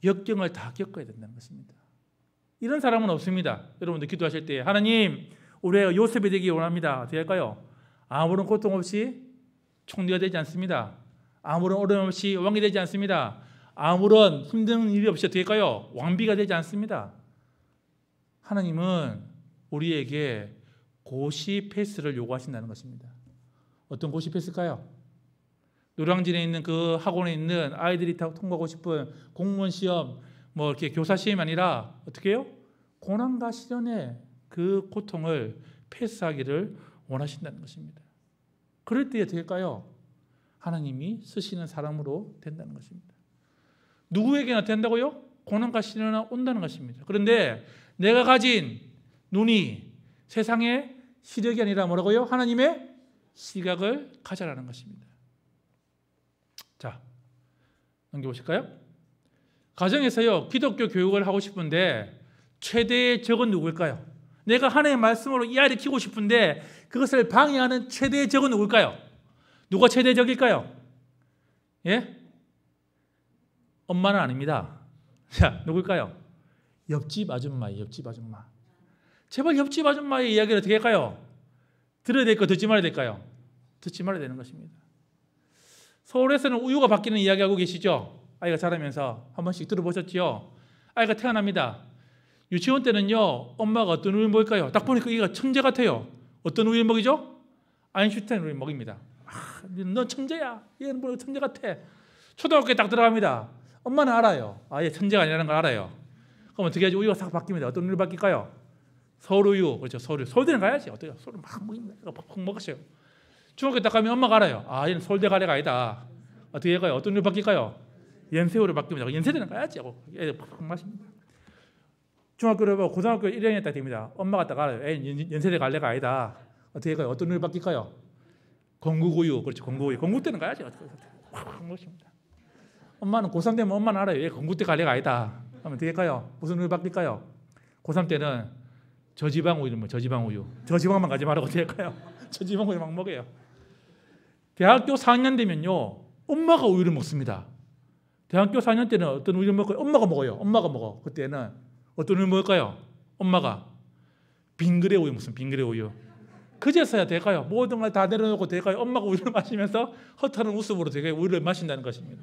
역경을 다 겪어야 된다는 것입니다. 이런 사람은 없습니다. 여러분들 기도하실 때 하나님 우리가 요셉이 되기 원합니다. 어떻게 할까요? 아무런 고통 없이 총리가 되지 않습니다. 아무런 어려움 없이 왕이 되지 않습니다. 아무런 힘든 일이 없이 어떻게 할까요? 왕비가 되지 않습니다. 하나님은 우리에게 고시 패스를 요구하신다는 것입니다. 어떤 고시 패스일까요? 노량진에 있는 그 학원에 있는 아이들이 다 통과하고 싶은 공무원 시험, 뭐 이렇게 교사 시험이 아니라 어떻게 해요? 고난과 시련의 그 고통을 패스하기를 원하신다는 것입니다. 그럴 때 어떻게 할까요? 하나님이 쓰시는 사람으로 된다는 것입니다. 누구에게나 된다고요? 고난과 시련은 온다는 것입니다. 그런데 내가 가진 눈이 세상의 시력이 아니라 뭐라고요? 하나님의 시각을 가져라는 것입니다. 자, 넘겨보실까요? 가정에서요, 기독교 교육을 하고 싶은데 최대의 적은 누구일까요? 내가 하나님의 말씀으로 이 아이를 키우고 싶은데 그것을 방해하는 최대의 적은 누구일까요? 누가 최대의 적일까요? 예? 엄마는 아닙니다. 자, 누구일까요? 옆집 아줌마예요. 옆집 아줌마. 제발 옆집 아줌마의 이야기를 어떻게 할까요? 들어야 될까요? 듣지 말아야 될까요? 듣지 말아야 되는 것입니다. 서울에서는 우유가 바뀌는 이야기하고 계시죠? 아이가 자라면서 한 번씩 들어보셨죠? 아이가 태어납니다. 유치원 때는요, 엄마가 어떤 우유를 먹일까요? 딱 보니까 이가 천재 같아요. 어떤 우유를 먹이죠? 아인슈타인 우유를 먹입니다. 너 천재야. 얘는 뭐 천재 같아. 초등학교에 딱 들어갑니다. 엄마는 알아요. 얘 천재가 아니라는 걸 알아요. 그럼 어떻게 하지? 우유가 싹 바뀝니다. 어떤 우유를 바뀔까요? 서울우유. 그렇죠. 서울우유. 서울대는 가야지. 어떻게 서울 막 먹입니다. 팍팍 먹었어요. 중학교 딱 가면 엄마가 알아요. 얘는 서울대 가래가 아니다. 어떻게 할까요? 어떤 우유 바뀔까요? 연세우유로 바뀝니다. 연세대는 가야지 하고 애들 팍팍 마십니다. 중학교를 보고 고등학교 1학년 딱 됩니다. 엄마가 딱 알아요. 연세대 갈래가 아니다. 어떻게 할까요? 어떤 우유 바뀔까요? 건국우유. 그렇죠. 건국우유. 건국대는 가야지. 팍팍 먹습니다. 엄마는 고3 되면 엄마는 알아요. 얘 건국대 갈래가 아니다. 그러면 어떻게 할까요? 무슨 우유 바뀔까요? 고3 때는 저지방 우유를 먹어요. 저지방 우유. 저지방만 가지 말라고 어떻게 할까요? 저지방 우유 막 먹어요. 대학교 4학년 되면요. 엄마가 우유를 먹습니다. 대학교 4학년 때는 어떤 우유를 먹어요? 엄마가 먹어요. 엄마가 먹어. 그때는 어떤 우유 먹을까요? 엄마가 빙그레 우유 먹습니다. 빙그레 우유. 그제서야 될까요? 모든 걸 다 내려놓고 될까요? 엄마가 우유를 마시면서 허탈한 웃음으로 되게 우유를 마신다는 것입니다.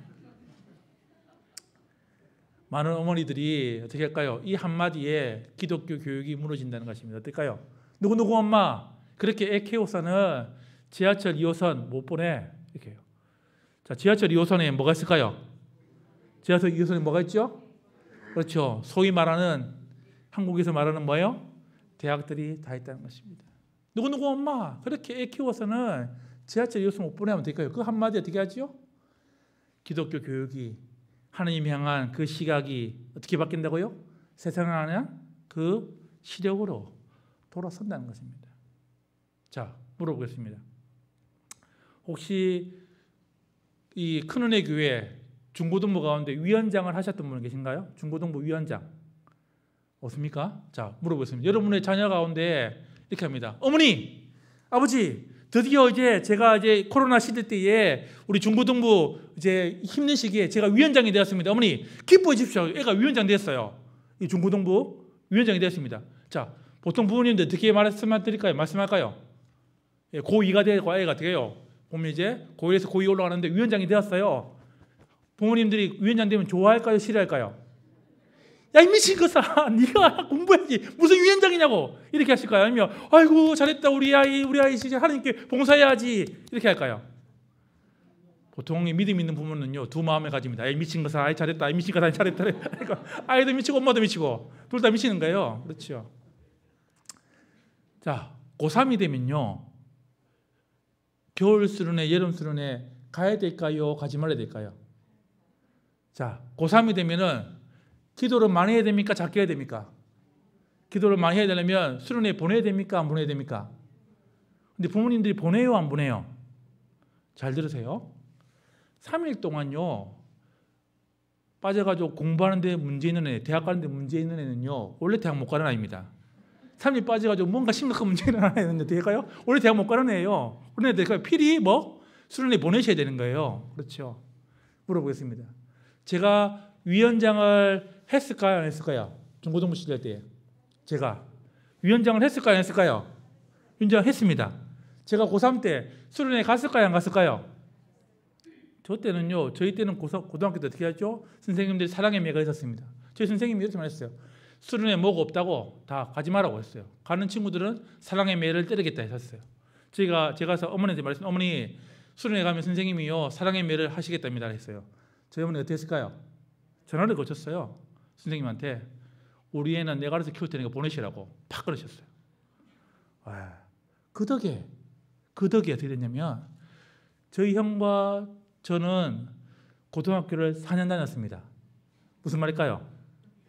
많은 어머니들이 어떻게 할까요? 이 한마디에 기독교 교육이 무너진다는 것입니다. 어떨까요? 누구누구 엄마 그렇게 애 키워서는 지하철 2호선 못 보내. 이렇게 해요. 자, 지하철 2호선에 뭐가 있을까요? 지하철 2호선에 뭐가 있죠? 그렇죠. 소위 말하는 한국에서 말하는 뭐예요? 대학들이 다 있다는 것입니다. 누구누구 엄마 그렇게 애 키워서는 지하철 2호선 못 보내면 될까요? 그 한마디 어떻게 하죠? 기독교 교육이 하나님 향한 그 시각이 어떻게 바뀐다고요? 세상을 향한 그 시력으로 돌아선다는 것입니다. 자, 물어보겠습니다. 혹시 이 큰은혜 교회 중고등부 가운데 위원장을 하셨던 분 계신가요? 중고등부 위원장 없습니까? 자, 물어보겠습니다. 여러분의 자녀 가운데 이렇게 합니다. 어머니, 아버지, 드디어 제가 코로나 시대 때에 우리 중고등부 힘든 시기에 제가 위원장이 되었습니다. 어머니, 기뻐해 주십시오. 애가 위원장 됐어요. 이 중고등부 위원장이 되었습니다. 자, 보통 부모님들 어떻게 말씀할까요? 고2가 되고 애가 돼요. 보면 고1에서 고2 올라가는데 위원장이 되었어요. 부모님들이 위원장 되면 좋아할까요? 싫어할까요? 야, 이 미친 것아, 네가 공부해야지 무슨 위원장이냐고 이렇게 하실까요? 아니면 아이고 잘했다 우리 아이 진짜 하나님께 봉사해야지 이렇게 할까요? 보통 믿음 있는 부모는요 두 마음을 가집니다. 이 미친 것아, 아이 잘했다, 이 미친 것아, 아이 잘했다. 그러니까 아이도 미치고 엄마도 미치고 둘 다 미치는 거예요. 그렇죠? 자, 고3이 되면요 겨울 수련회, 여름 수련회 가야 될까요? 가지 말아야 될까요? 자, 고3이 되면은 기도를 많이 해야 됩니까? 작게 해야 됩니까? 기도를 많이 해야 되려면 수련회 보내야 됩니까? 안 보내야 됩니까? 근데 부모님들이 보내요? 안 보내요? 잘 들으세요. 3일 동안요 빠져가지고 공부하는데 문제 있는 애, 대학 가는데 문제 있는 애는요 원래 대학 못 가는 아이입니다. 3일 빠져가지고 뭔가 심각한 문제가 일어나는 애는 될까요? 원래 대학 못 가는 애예요. 그런데 필히 수련회 보내셔야 되는 거예요. 그렇죠? 물어보겠습니다. 제가 위원장을 했을까요? 안 했을까요? 중고등부 시절 때 제가 위원장을 했을까요? 안 했을까요? 위원장을 했습니다. 제가 고3 때 수련회 갔을까요? 안 갔을까요? 저희 때는 고등학교 때 어떻게 했죠? 선생님들이 사랑의 매가 있었습니다. 저희 선생님이 이렇게 말했어요. 수련회 뭐가 없다고 다 가지 말라고 했어요. 가는 친구들은 사랑의 매를 때리겠다 했었어요. 제가 어머니한테 말했어요. 어머니, 수련회 가면 선생님이요 사랑의 매를 하시겠답니다 했어요. 저희 어머니 어떻게 했을까요? 전화를 거쳤어요. 선생님한테 우리 애는 내가 알아서 키울 테니까 보내시라고 팍 그러셨어요. 그 덕에 어떻게 됐냐면 저희 형과 저는 고등학교를 4년 다녔습니다. 무슨 말일까요?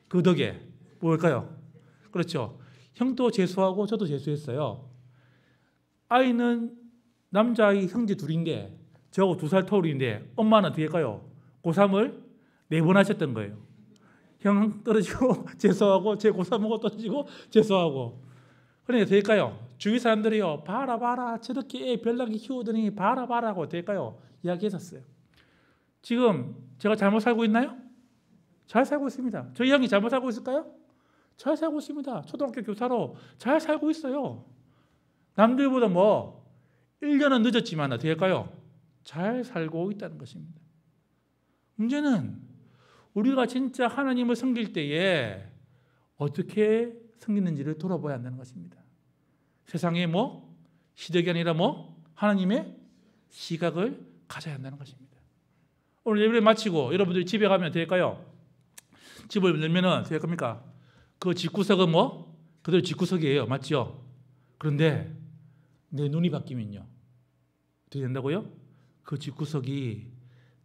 그 덕에 뭘까요? 그렇죠. 형도 재수하고 저도 재수했어요. 아이는 남자아이 형제 둘인데 저하고 2살 터울인데 엄마는 어떻게 할까요? 고3을 4번 하셨던 거예요. 형 떨어지고 재수하고 제 고3하고 떨어지고 재수하고. 그러니까 될까요? 주위 사람들이요 봐라 저렇게 애 별나게 키우더니 봐라 하고 될까요? 이야기했었어요. 지금 제가 잘못 살고 있나요? 잘 살고 있습니다. 저희 형이 잘못 살고 있을까요? 잘 살고 있습니다. 초등학교 교사로 잘 살고 있어요. 남들보다 1년은 늦었지만 어떻게 할까요? 잘 살고 있다는 것입니다. 문제는 우리가 진짜 하나님을 섬길 때에 어떻게 섬기는지를 돌아봐야 한다는 것입니다. 세상에 시력이 아니라 하나님의 시각을 가져야 한다는 것입니다. 오늘 예배 마치고 여러분들이 집에 가면 될까요? 집을 열면은 어떻게 할 겁니까? 그 집구석은 그대로 집구석이에요. 맞죠? 그런데 내 눈이 바뀌면요. 어떻게 된다고요? 그 집구석이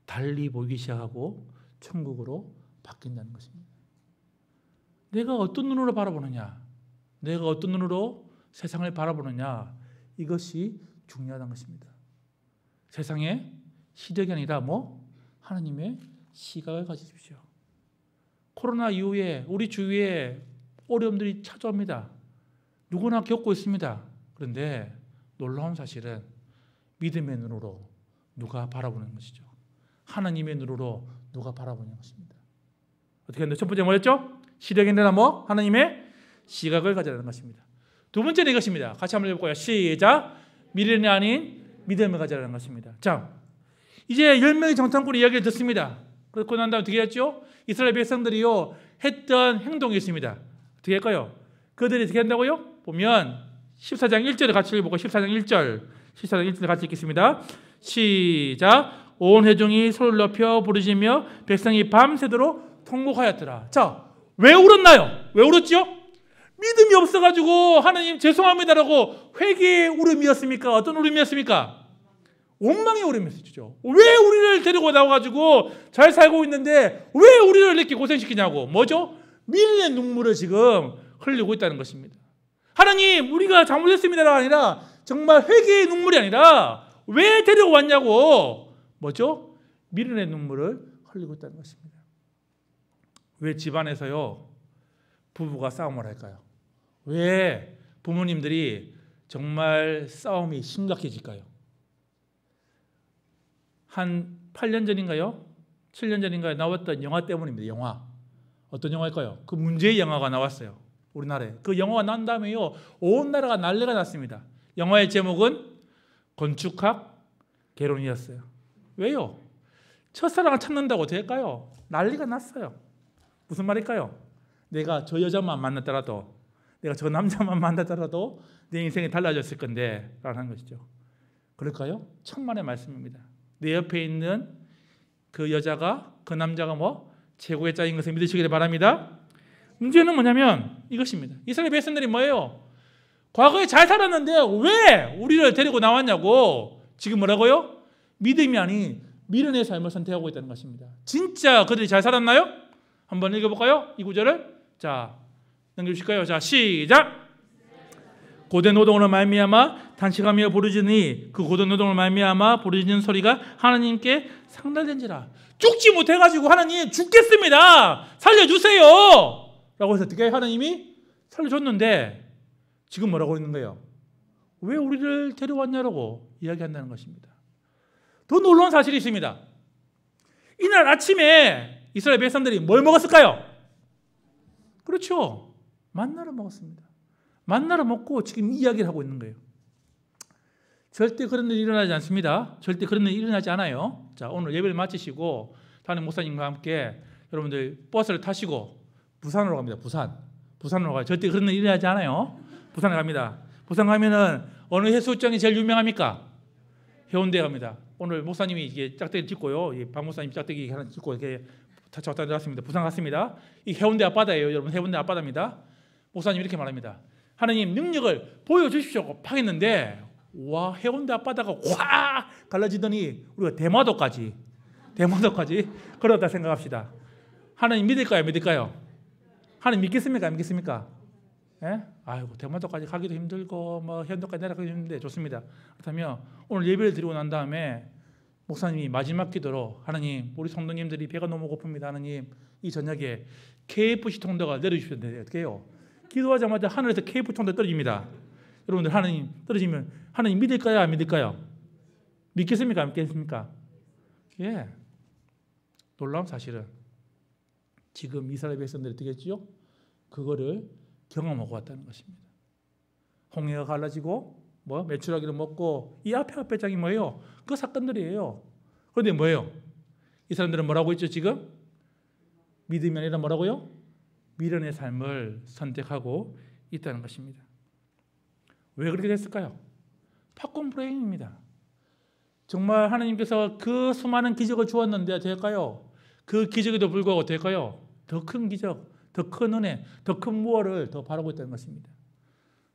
달리 보이기 시작하고 천국으로 바뀐다는 것입니다. 내가 어떤 눈으로 바라보느냐, 내가 어떤 눈으로 세상을 바라보느냐, 이것이 중요하다는 것입니다. 세상의 시력이 아니라 하나님의 시각을 가지십시오. 코로나 이후에 우리 주위에 어려움들이 찾아옵니다. 누구나 겪고 있습니다. 그런데 놀라운 사실은 믿음의 눈으로 누가 바라보는 것이죠. 하나님의 눈으로 누가 바라보는 것입니다. 어떻게 했는데 첫 번째 뭐였죠? 시력이 아니라 하나님의 시각을 가져라는 것입니다. 두 번째는 이것입니다. 같이 한번 해볼까요? 시작. 미련이 아닌 믿음을 가져라는 것입니다. 자, 이제 10명의 정탐꾼의 이야기를 듣습니다. 그렇고 난 다음 어떻게 했죠? 이스라엘 백성들이요 했던 행동이 있습니다. 어떻게 할까요? 그들이 어떻게 한다고요? 보면 14장 1절을 같이 읽어보고 14장 1절 같이 읽겠습니다. 시작. 온 회중이 소리를 높여 부르짖으며 백성이 밤새도록 통곡하였더라. 자, 왜 울었나요? 왜 울었죠? 믿음이 없어가지고 하나님 죄송합니다라고 회개의 울음이었습니까? 어떤 울음이었습니까? 원망의 울음이었죠. 왜 우리를 데리고 나와가지고 잘 살고 있는데 왜 우리를 이렇게 고생시키냐고. 뭐죠? 미련의 눈물을 지금 흘리고 있다는 것입니다. 하나님, 우리가 잘못했습니다가 아니라 정말 회개의 눈물이 아니라 왜 데려왔냐고. 뭐죠? 미련의 눈물을 흘리고 있다는 것입니다. 왜 집안에서요 부부가 싸움을 할까요? 왜 부모님들이 정말 싸움이 심각해질까요? 한 8년 전인가요? 7년 전인가요? 나왔던 영화 때문입니다. 영화. 어떤 영화일까요? 그 문제의 영화가 나왔어요. 우리나라에. 그 영화가 난 다음에요 온 나라가 난리가 났습니다. 영화의 제목은 건축학 개론이었어요. 왜요? 첫사랑을 찾는다고 될까요? 난리가 났어요. 무슨 말일까요? 내가 저 여자만 만났더라도, 내가 저 남자만 만났더라도 내 인생이 달라졌을 건데 라는 것이죠. 그럴까요? 천만의 말씀입니다. 내 옆에 있는 그 여자가, 그 남자가 최고의 짝인 것을 믿으시길 바랍니다. 문제는 뭐냐면 이것입니다. 이스라엘 백성들이 뭐예요? 과거에 잘 살았는데 왜 우리를 데리고 나왔냐고. 지금 뭐라고요? 믿음이 아닌 미련의 삶을 선택하고 있다는 것입니다. 진짜 그들이 잘 살았나요? 한번 읽어볼까요? 이 구절을. 자, 넘겨주실까요? 자, 시작. 고된 노동으로 말미암아 단식하며 부르짖으니 그 고된 노동으로 말미암아 부르짖는 소리가 하나님께 상달된지라. 죽지 못해가지고 하나님 죽겠습니다, 살려주세요 라고 해서 어떻게 하나님이 살려줬는데 지금 뭐라고 있는 거예요? 왜 우리를 데려왔냐라고 이야기한다는 것입니다. 더 놀라운 사실이 있습니다. 이날 아침에 이스라엘 백성들이 뭘 먹었을까요? 그렇죠, 만나를 먹었습니다. 만나를 먹고 지금 이야기를 하고 있는 거예요. 절대 그런 일이 일어나지 않습니다. 절대 그런 일이 일어나지 않아요. 자, 오늘 예배를 마치시고 담임 목사님과 함께 여러분들 버스를 타시고 부산으로 갑니다. 부산으로 가요. 절대 그런 일이 일어나지 않아요. 부산에 갑니다. 부산 가면은 어느 해수욕장이 제일 유명합니까? 해운대 갑니다. 오늘 목사님이 이게 짝대기 짚고요. 박 목사님 짝대기 하나 짚고 이렇게 왔다 갔습니다. 부산 갔습니다. 이 해운대 앞바다예요. 여러분, 해운대 앞바다입니다. 목사님 이렇게 말합니다. 하나님 능력을 보여주십시오 하겠는데, 와, 해운대 앞바다가 확 갈라지더니 우리가 대마도까지 걸었다 생각합시다. 하나님 믿을까요? 하나님 믿겠습니까? 안 믿겠습니까? 예? 아이고, 대마도까지 가기도 힘들고 해운대까지 내려가기도 힘든데 좋습니다. 그렇다면 오늘 예배를 드리고 난 다음에 목사님이 마지막 기도로, 하나님 우리 성도님들이 배가 너무 고픕니다. 하나님 이 저녁에 KFC 통도가 내려주시는데 어떻게 해요? 기도하자마자 하늘에서 KFC 통도 떨어집니다. 여러분들, 하나님 떨어지면 하나님 믿을까요? 안 믿을까요? 믿겠습니까? 안 믿겠습니까? 예. 놀라운 사실은 지금 이스라엘 백성들이 어떻게 했죠? 그거를 경험하고 왔다는 것입니다. 홍해가 갈라지고 메추라기를 먹고, 이 앞에 장이 뭐예요? 그 사건들이에요. 그런데 뭐예요? 이 사람들은 뭐라고 했죠 지금? 믿음이 아니라 뭐라고요? 미련의 삶을 선택하고 있다는 것입니다. 왜 그렇게 됐을까요? 팝콘 브레인입니다. 정말 하나님께서 그 수많은 기적을 주었는데 될까요? 그 기적에도 불구하고 될까요? 더 큰 기적, 더 큰 은혜, 더 큰 무엇을 더 바라고 있다는 것입니다.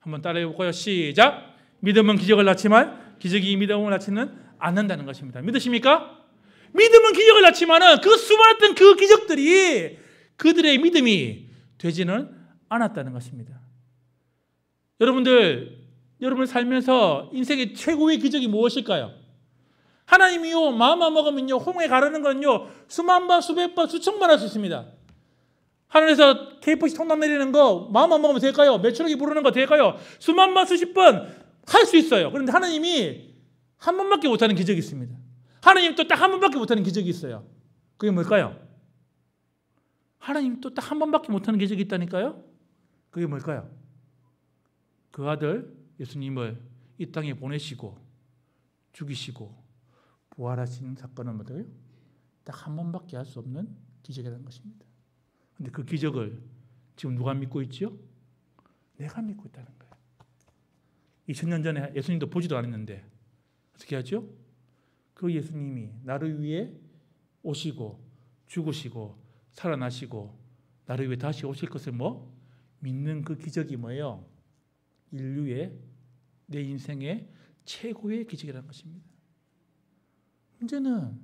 한번 따라해 볼까요? 시작! 믿음은 기적을 낳지만 기적이 믿음을 낳지는 않는다는 것입니다. 믿으십니까? 믿음은 기적을 낳지만 그 수많았던 그 기적들이 그들의 믿음이 되지는 않았다는 것입니다. 여러분 살면서 인생의 최고의 기적이 무엇일까요? 하나님이요, 마음만 먹으면요, 홍해 가르는 건요, 수만 번, 수백 번, 수천 번 할 수 있습니다. 하늘에서 KFC 통닭 내리는 거 마음만 먹으면 될까요? 메추라기 부르는 거 될까요? 수만 번, 수십 번 할 수 있어요. 그런데 하나님이 한 번밖에 못하는 기적이 있습니다. 하나님 또 딱 한 번밖에 못하는 기적이 있어요. 그게 뭘까요? 하나님 또 딱 한 번밖에 못하는 기적이 있다니까요. 그게 뭘까요? 그 아들 예수님을 이 땅에 보내시고 죽이시고 부활하신 사건은 뭐예요? 딱 한 번밖에 할 수 없는 기적이라는 것입니다. 그런데 그 기적을 지금 누가 믿고 있죠? 내가 믿고 있다는 거예요. 2000년 전에 예수님도 보지도 않았는데 어떻게 하죠? 그 예수님이 나를 위해 오시고 죽으시고 살아나시고 나를 위해 다시 오실 것을 믿는 그 기적이 뭐예요? 인류의 내 인생의 최고의 기적이라는 것입니다. 문제는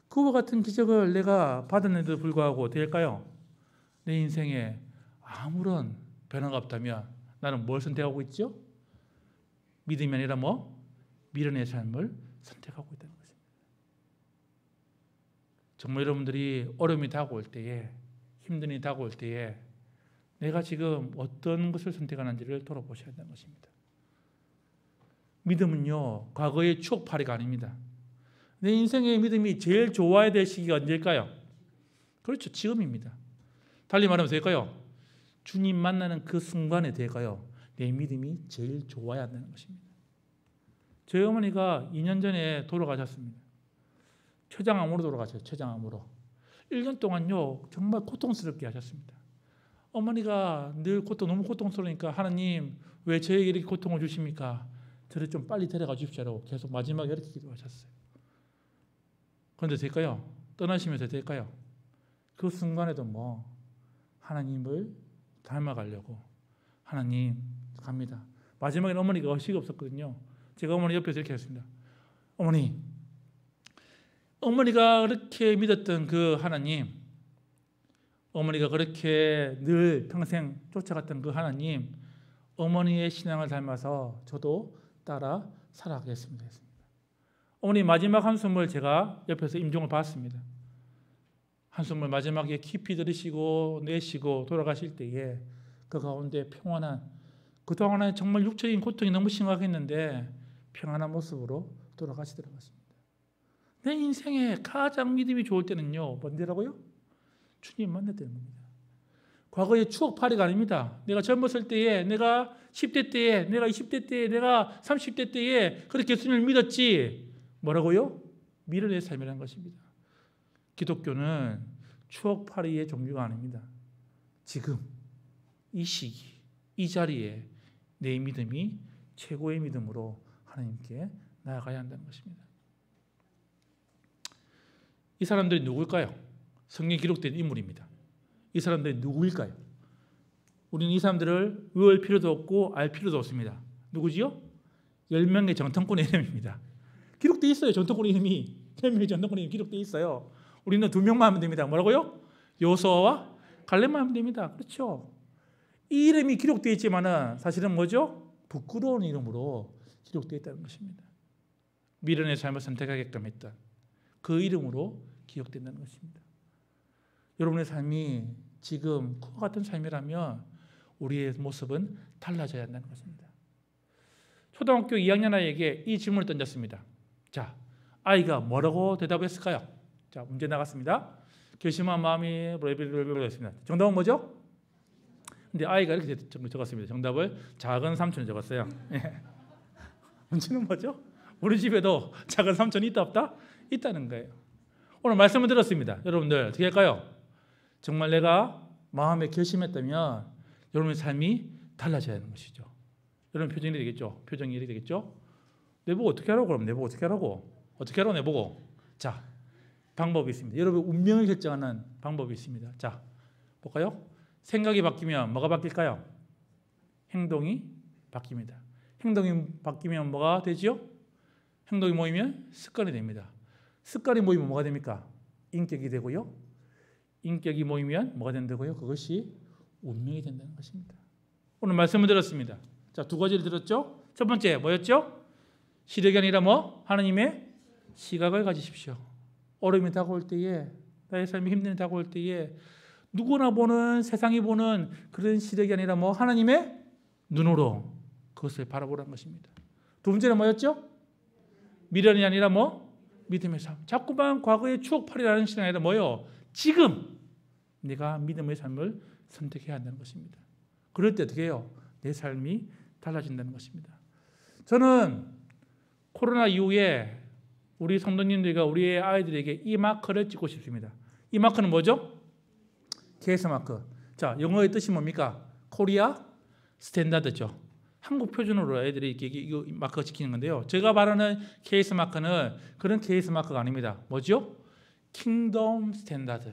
그와 같은 기적을 내가 받았는데도 불구하고 될까요? 내 인생에 아무런 변화가 없다면 나는 뭘 선택하고 있죠? 믿음이 아니라 미련의 삶을 선택하고 있다는 것입니다. 정말 여러분들이 어려움이 다가올 때에, 힘든 일이 다가올 때에 내가 지금 어떤 것을 선택하는지를 돌아보셔야 한다는 것입니다. 믿음은요, 과거의 추억팔이가 아닙니다. 내 인생의 믿음이 제일 좋아야 될 시기가 언제일까요? 그렇죠, 지금입니다. 달리 말하면 될까요? 주님 만나는 그 순간에 될까요? 내 믿음이 제일 좋아야 한다는 것입니다. 저희 어머니가 2년 전에 돌아가셨습니다. 췌장암으로 돌아가셨어요. 췌장암으로. 1년 동안요, 정말 고통스럽게 하셨습니다. 어머니가 늘 너무 고통스러우니까 하나님 왜 저에게 이렇게 고통을 주십니까? 저를 좀 빨리 데려가 주십시오. 계속 마지막에 이렇게 기도하셨어요. 그런데 될까요? 떠나시면서 될까요? 그 순간에도 하나님을 닮아가려고 하나님 갑니다. 마지막에는 어머니가 의식이 없었거든요. 제가 어머니 옆에서 이렇게 했습니다. 어머니가 그렇게 믿었던 그 하나님, 어머니가 그렇게 늘 평생 쫓아갔던 그 하나님, 어머니의 신앙을 닮아서 저도 따라 살아가겠습니다. 어머니 마지막 한숨을 제가 옆에서 임종을 봤습니다. 한숨을 마지막에 깊이 들이쉬고 내쉬고 돌아가실 때에 그 가운데 평안한, 그동안에 정말 육적인 고통이 너무 심각했는데 평안한 모습으로 돌아가시더라고요. 내 인생에 가장 믿음이 좋을 때는요, 뭔데라고요? 주님 만날 때는 겁니다. 과거의 추억팔이가 아닙니다. 내가 젊었을 때에, 내가 10대 때에, 내가 20대 때에, 내가 30대 때에 그렇게 예수님을 믿었지. 뭐라고요? 미련의 삶이라는 것입니다. 기독교는 추억팔이의 종류가 아닙니다. 지금 이 시기, 이 자리에 내 믿음이 최고의 믿음으로 하나님께 나아가야 한다는 것입니다. 이 사람들이 누구일까요? 성경에 기록된 인물입니다. 이 사람들이 누구일까요? 우리는 이 사람들을 외울 필요도 없고 알 필요도 없습니다. 누구지요? 10명의 정통꾼의 이름입니다. 기록되어 있어요. 정통꾼의 이름이 10명의 정통꾼의 이름이 기록되어 있어요. 우리는 2명만 하면 됩니다. 뭐라고요? 여호수아와 갈렙만 하면 됩니다. 그렇죠? 이 이름이 기록되어 있지만은 사실은 뭐죠? 부끄러운 이름으로 기록되어 있다는 것입니다. 미련의 삶을 선택하게끔 했던 그 이름으로 기억된다는 것입니다. 여러분의 삶이 지금 그와 같은 삶이라면 우리의 모습은 달라져야 한다는 것입니다. 초등학교 2학년 아이에게 이 질문을 던졌습니다. 자, 아이가 뭐라고 대답했을까요? 자, 문제 나갔습니다. 결심한 마음이 습니다. 정답은 뭐죠? 근데 아이가 이렇게 적었습니다. 정답을 작은 삼촌이 적었어요. 문제는 뭐죠? 우리 집에도 작은 삼촌이 있다 없다? 있다는 거예요. 오늘 말씀을 들었습니다. 여러분들 어떻게 할까요? 정말 내가 마음에 결심했다면 여러분의 삶이 달라져야 하는 것이죠. 여러분 표정이 되겠죠? 표정이 이렇게 되겠죠? 내보고 어떻게 하라고 그럼 내보고 어떻게 하라고? 어떻게 하라고 내보고? 자, 방법이 있습니다. 여러분 운명을 결정하는 방법이 있습니다. 자, 볼까요? 생각이 바뀌면 뭐가 바뀔까요? 행동이 바뀝니다. 행동이 바뀌면 뭐가 되지요? 행동이 모이면 습관이 됩니다. 습관이 모이면 뭐가 됩니까? 인격이 되고요. 인격이 모이면 뭐가 된다고요? 그것이 운명이 된다는 것입니다. 오늘 말씀을 들었습니다. 자, 2가지를 들었죠? 첫 번째 뭐였죠? 시력이 아니라 하나님의 시각을 가지십시오. 어려움이 다가올 때에, 나의 삶이 힘든 일이 다가올 때에 누구나 보는, 세상이 보는 그런 시력이 아니라 하나님의 눈으로 그것을 바라보라는 것입니다. 2번째는 뭐였죠? 미련이 아니라 믿음의 삶. 자꾸만 과거의 추억팔이라는 신앙이 아니라 지금 내가 믿음의 삶을 선택해야 한다는 것입니다. 그럴 때 어떻게 해요? 내 삶이 달라진다는 것입니다. 저는 코로나 이후에 우리 성도님들과 우리의 아이들에게 이 마크를 찍고 싶습니다. 이 마크는 뭐죠? KS 마크. 자, 영어의 뜻이 뭡니까? 코리아 스탠다드죠. 한국 표준으로 애들이 이거 마크가 지키는 건데요. 제가 말하는 KS 마크는 그런 KS 마크가 아닙니다. 뭐죠? 킹덤 스탠다드.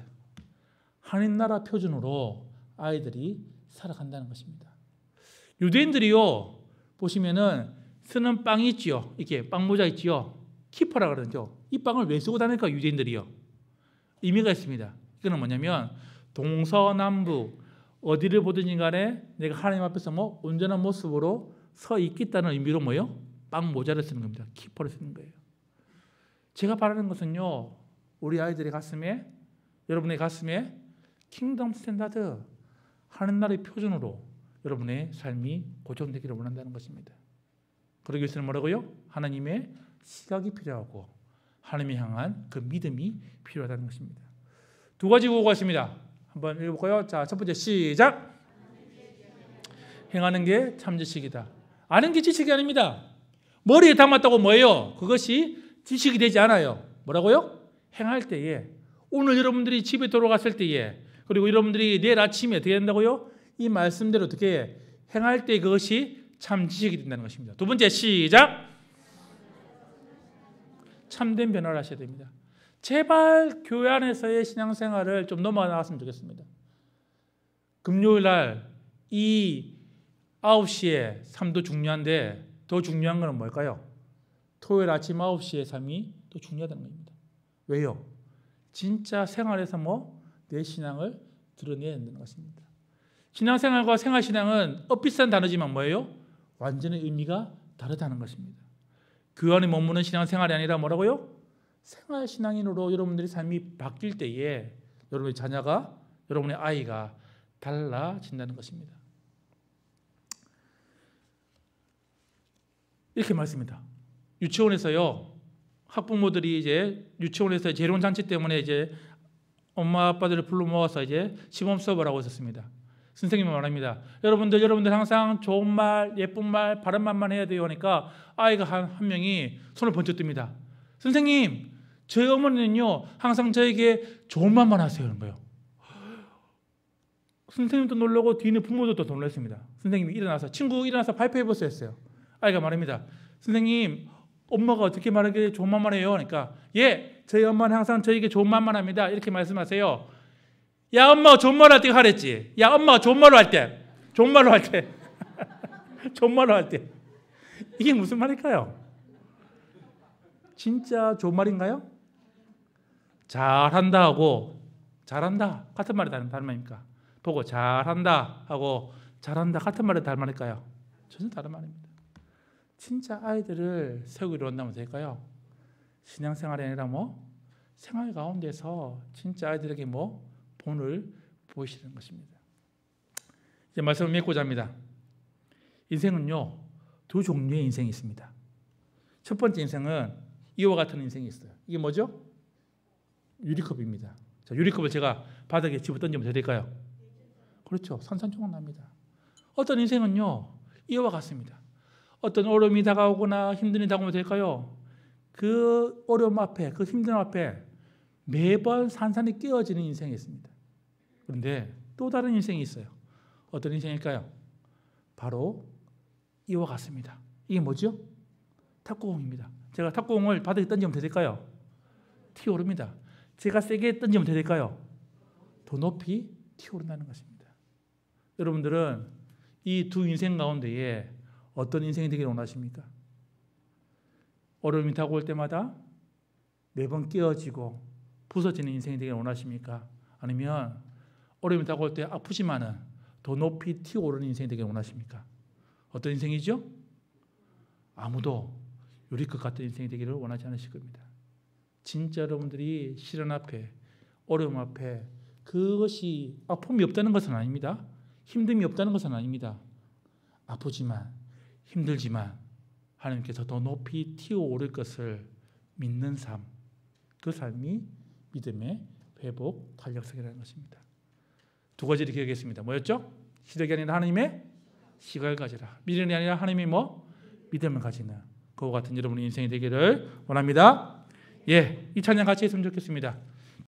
하늘나라 표준으로 아이들이 살아간다는 것입니다. 유대인들이요 보시면은 쓰는 빵이 있지요. 이렇게 빵 모자 있지요. 키퍼라 그러죠. 이 빵을 왜 쓰고 다닐까 유대인들이요? 의미가 있습니다. 이거는 뭐냐면 동서남북 어디를 보든지 간에 내가 하나님 앞에서 뭐 온전한 모습으로 서 있겠다는 의미로 뭐요? 빵 모자를 쓰는 겁니다. 키퍼를 쓰는 거예요. 제가 바라는 것은요, 우리 아이들의 가슴에, 여러분의 가슴에 킹덤 스탠다드, 하늘나라의 표준으로 여러분의 삶이 고정되기를 원한다는 것입니다. 그러기 위해서는 뭐라고요? 하나님의 시각이 필요하고 하나님을 향한 그 믿음이 필요하다는 것입니다. 두 가지 구호가 있습니다. 한번 읽어볼까요? 자, 첫 번째 시작. 행하는 게 참 지식이다. 아는 게 지식이 아닙니다. 머리에 담았다고 뭐예요? 그것이 지식이 되지 않아요. 뭐라고요? 행할 때에, 오늘 여러분들이 집에 돌아갔을 때에, 그리고 여러분들이 내일 아침에 어떻게 된다고요? 이 말씀대로 어떻게 행할 때 그것이 참 지식이 된다는 것입니다. 두 번째 시작. 참된 변화를 하셔야 됩니다. 제발 교회 안에서의 신앙생활을 좀 넘어가 나갔으면 좋겠습니다. 금요일 날 이 9시에 삶도 중요한데 더 중요한 것은 뭘까요? 토요일 아침 9시에 삶이 더 중요하다는 겁니다. 왜요? 진짜 생활에서 내 신앙을 드러내야 된다는 것입니다. 신앙생활과 생활신앙은 비싼 단어지만 뭐예요? 완전히 의미가 다르다는 것입니다. 그 안에 머무는 신앙생활이 아니라 뭐라고요? 생활신앙인으로 여러분들의 삶이 바뀔 때에 여러분의 자녀가, 여러분의 아이가 달라진다는 것입니다. 이렇게 말씀입니다. 유치원에서요, 학부모들이 이제 유치원에서 재론잔치 때문에 이제 엄마 아빠들을 불러 모아서 이제 시범 수업을 하고 있었습니다. 선생님은 말합니다. 여러분들 항상 좋은 말, 예쁜 말, 바른 말만 해야 돼요 하니까 아이가 한 명이 손을 번쩍 듭니다. 선생님, 저희 어머니는요 항상 저에게 좋은 말만 하세요 하는 거예요. 선생님도 놀라고 뒤에 부모들도 놀랐습니다. 선생님이 일어나서 친구 일어나서 발표해 보세요 했어요. 아이가 말합니다. 선생님, 엄마가 어떻게 말하기에 좋은 말만 해요? 그러니까 예, 저희 엄마는 항상 저에게 좋은 말만 합니다. 이렇게 말씀하세요. 야, 엄마가 좋은 말로 할 때 하랬지. 야, 엄마가 좋은 말로 할 때. 좋은 말로 할 때. 좋은 말로 할 때. 이게 무슨 말일까요? 진짜 좋은 말인가요? 잘한다 하고 잘한다 같은 말이 다른 말입니까? 보고 잘한다 하고 잘한다 같은 말이 다른 말일까요? 전혀 다른 말입니다. 진짜 아이들을 세우기로 한다면 될까요? 신앙생활이 아니라 생활 가운데서 진짜 아이들에게 본을 보이시는 것입니다. 이제 말씀을 맺고자 합니다. 인생은요, 두 종류의 인생이 있습니다. 첫 번째 인생은 이와 같은 인생이 있어요. 이게 뭐죠? 유리컵입니다. 자, 유리컵을 제가 바닥에 집어 던지면 될까요? 그렇죠. 산산조각 납니다. 어떤 인생은요, 이와 같습니다. 어떤 어려움이 다가오거나 힘든 일이 다가오면 될까요? 그 어려움 앞에, 그 힘든 앞에 매번 산산이 깨어지는 인생이 있습니다. 그런데 또 다른 인생이 있어요. 어떤 인생일까요? 바로 이와 같습니다. 이게 뭐죠? 탁구공입니다. 제가 탁구공을 바닥에 던지면 될까요? 튀어오릅니다. 제가 세게 던지면 될까요? 더 높이 튀어오른다는 것입니다. 여러분들은 이 두 인생 가운데에 어떤 인생이 되기를 원하십니까? 어려움이 다가올 때마다 매번 깨어지고 부서지는 인생이 되기를 원하십니까? 아니면 어려움이 다가올 때 아프지만은 더 높이 튀어오르는 인생이 되기를 원하십니까? 어떤 인생이죠? 아무도 유리컵 같은 인생이 되기를 원하지 않으실 겁니다. 진짜 여러분들이 시련 앞에, 어려움 앞에 그것이 아픔이 없다는 것은 아닙니다. 힘듦이 없다는 것은 아닙니다. 아프지만 힘들지만 하나님께서 더 높이 튀어오를 것을 믿는 삶, 그 삶이 믿음의 회복 탄력성이라는 것입니다. 두 가지를 기억하겠습니다. 뭐였죠? 시력이 아니라 하나님의 시각을 가지라. 미련이 아니라 하나님이 믿음을 가지는 그와 같은 여러분의 인생이 되기를 원합니다. 예, 이 찬양 같이 했으면 좋겠습니다.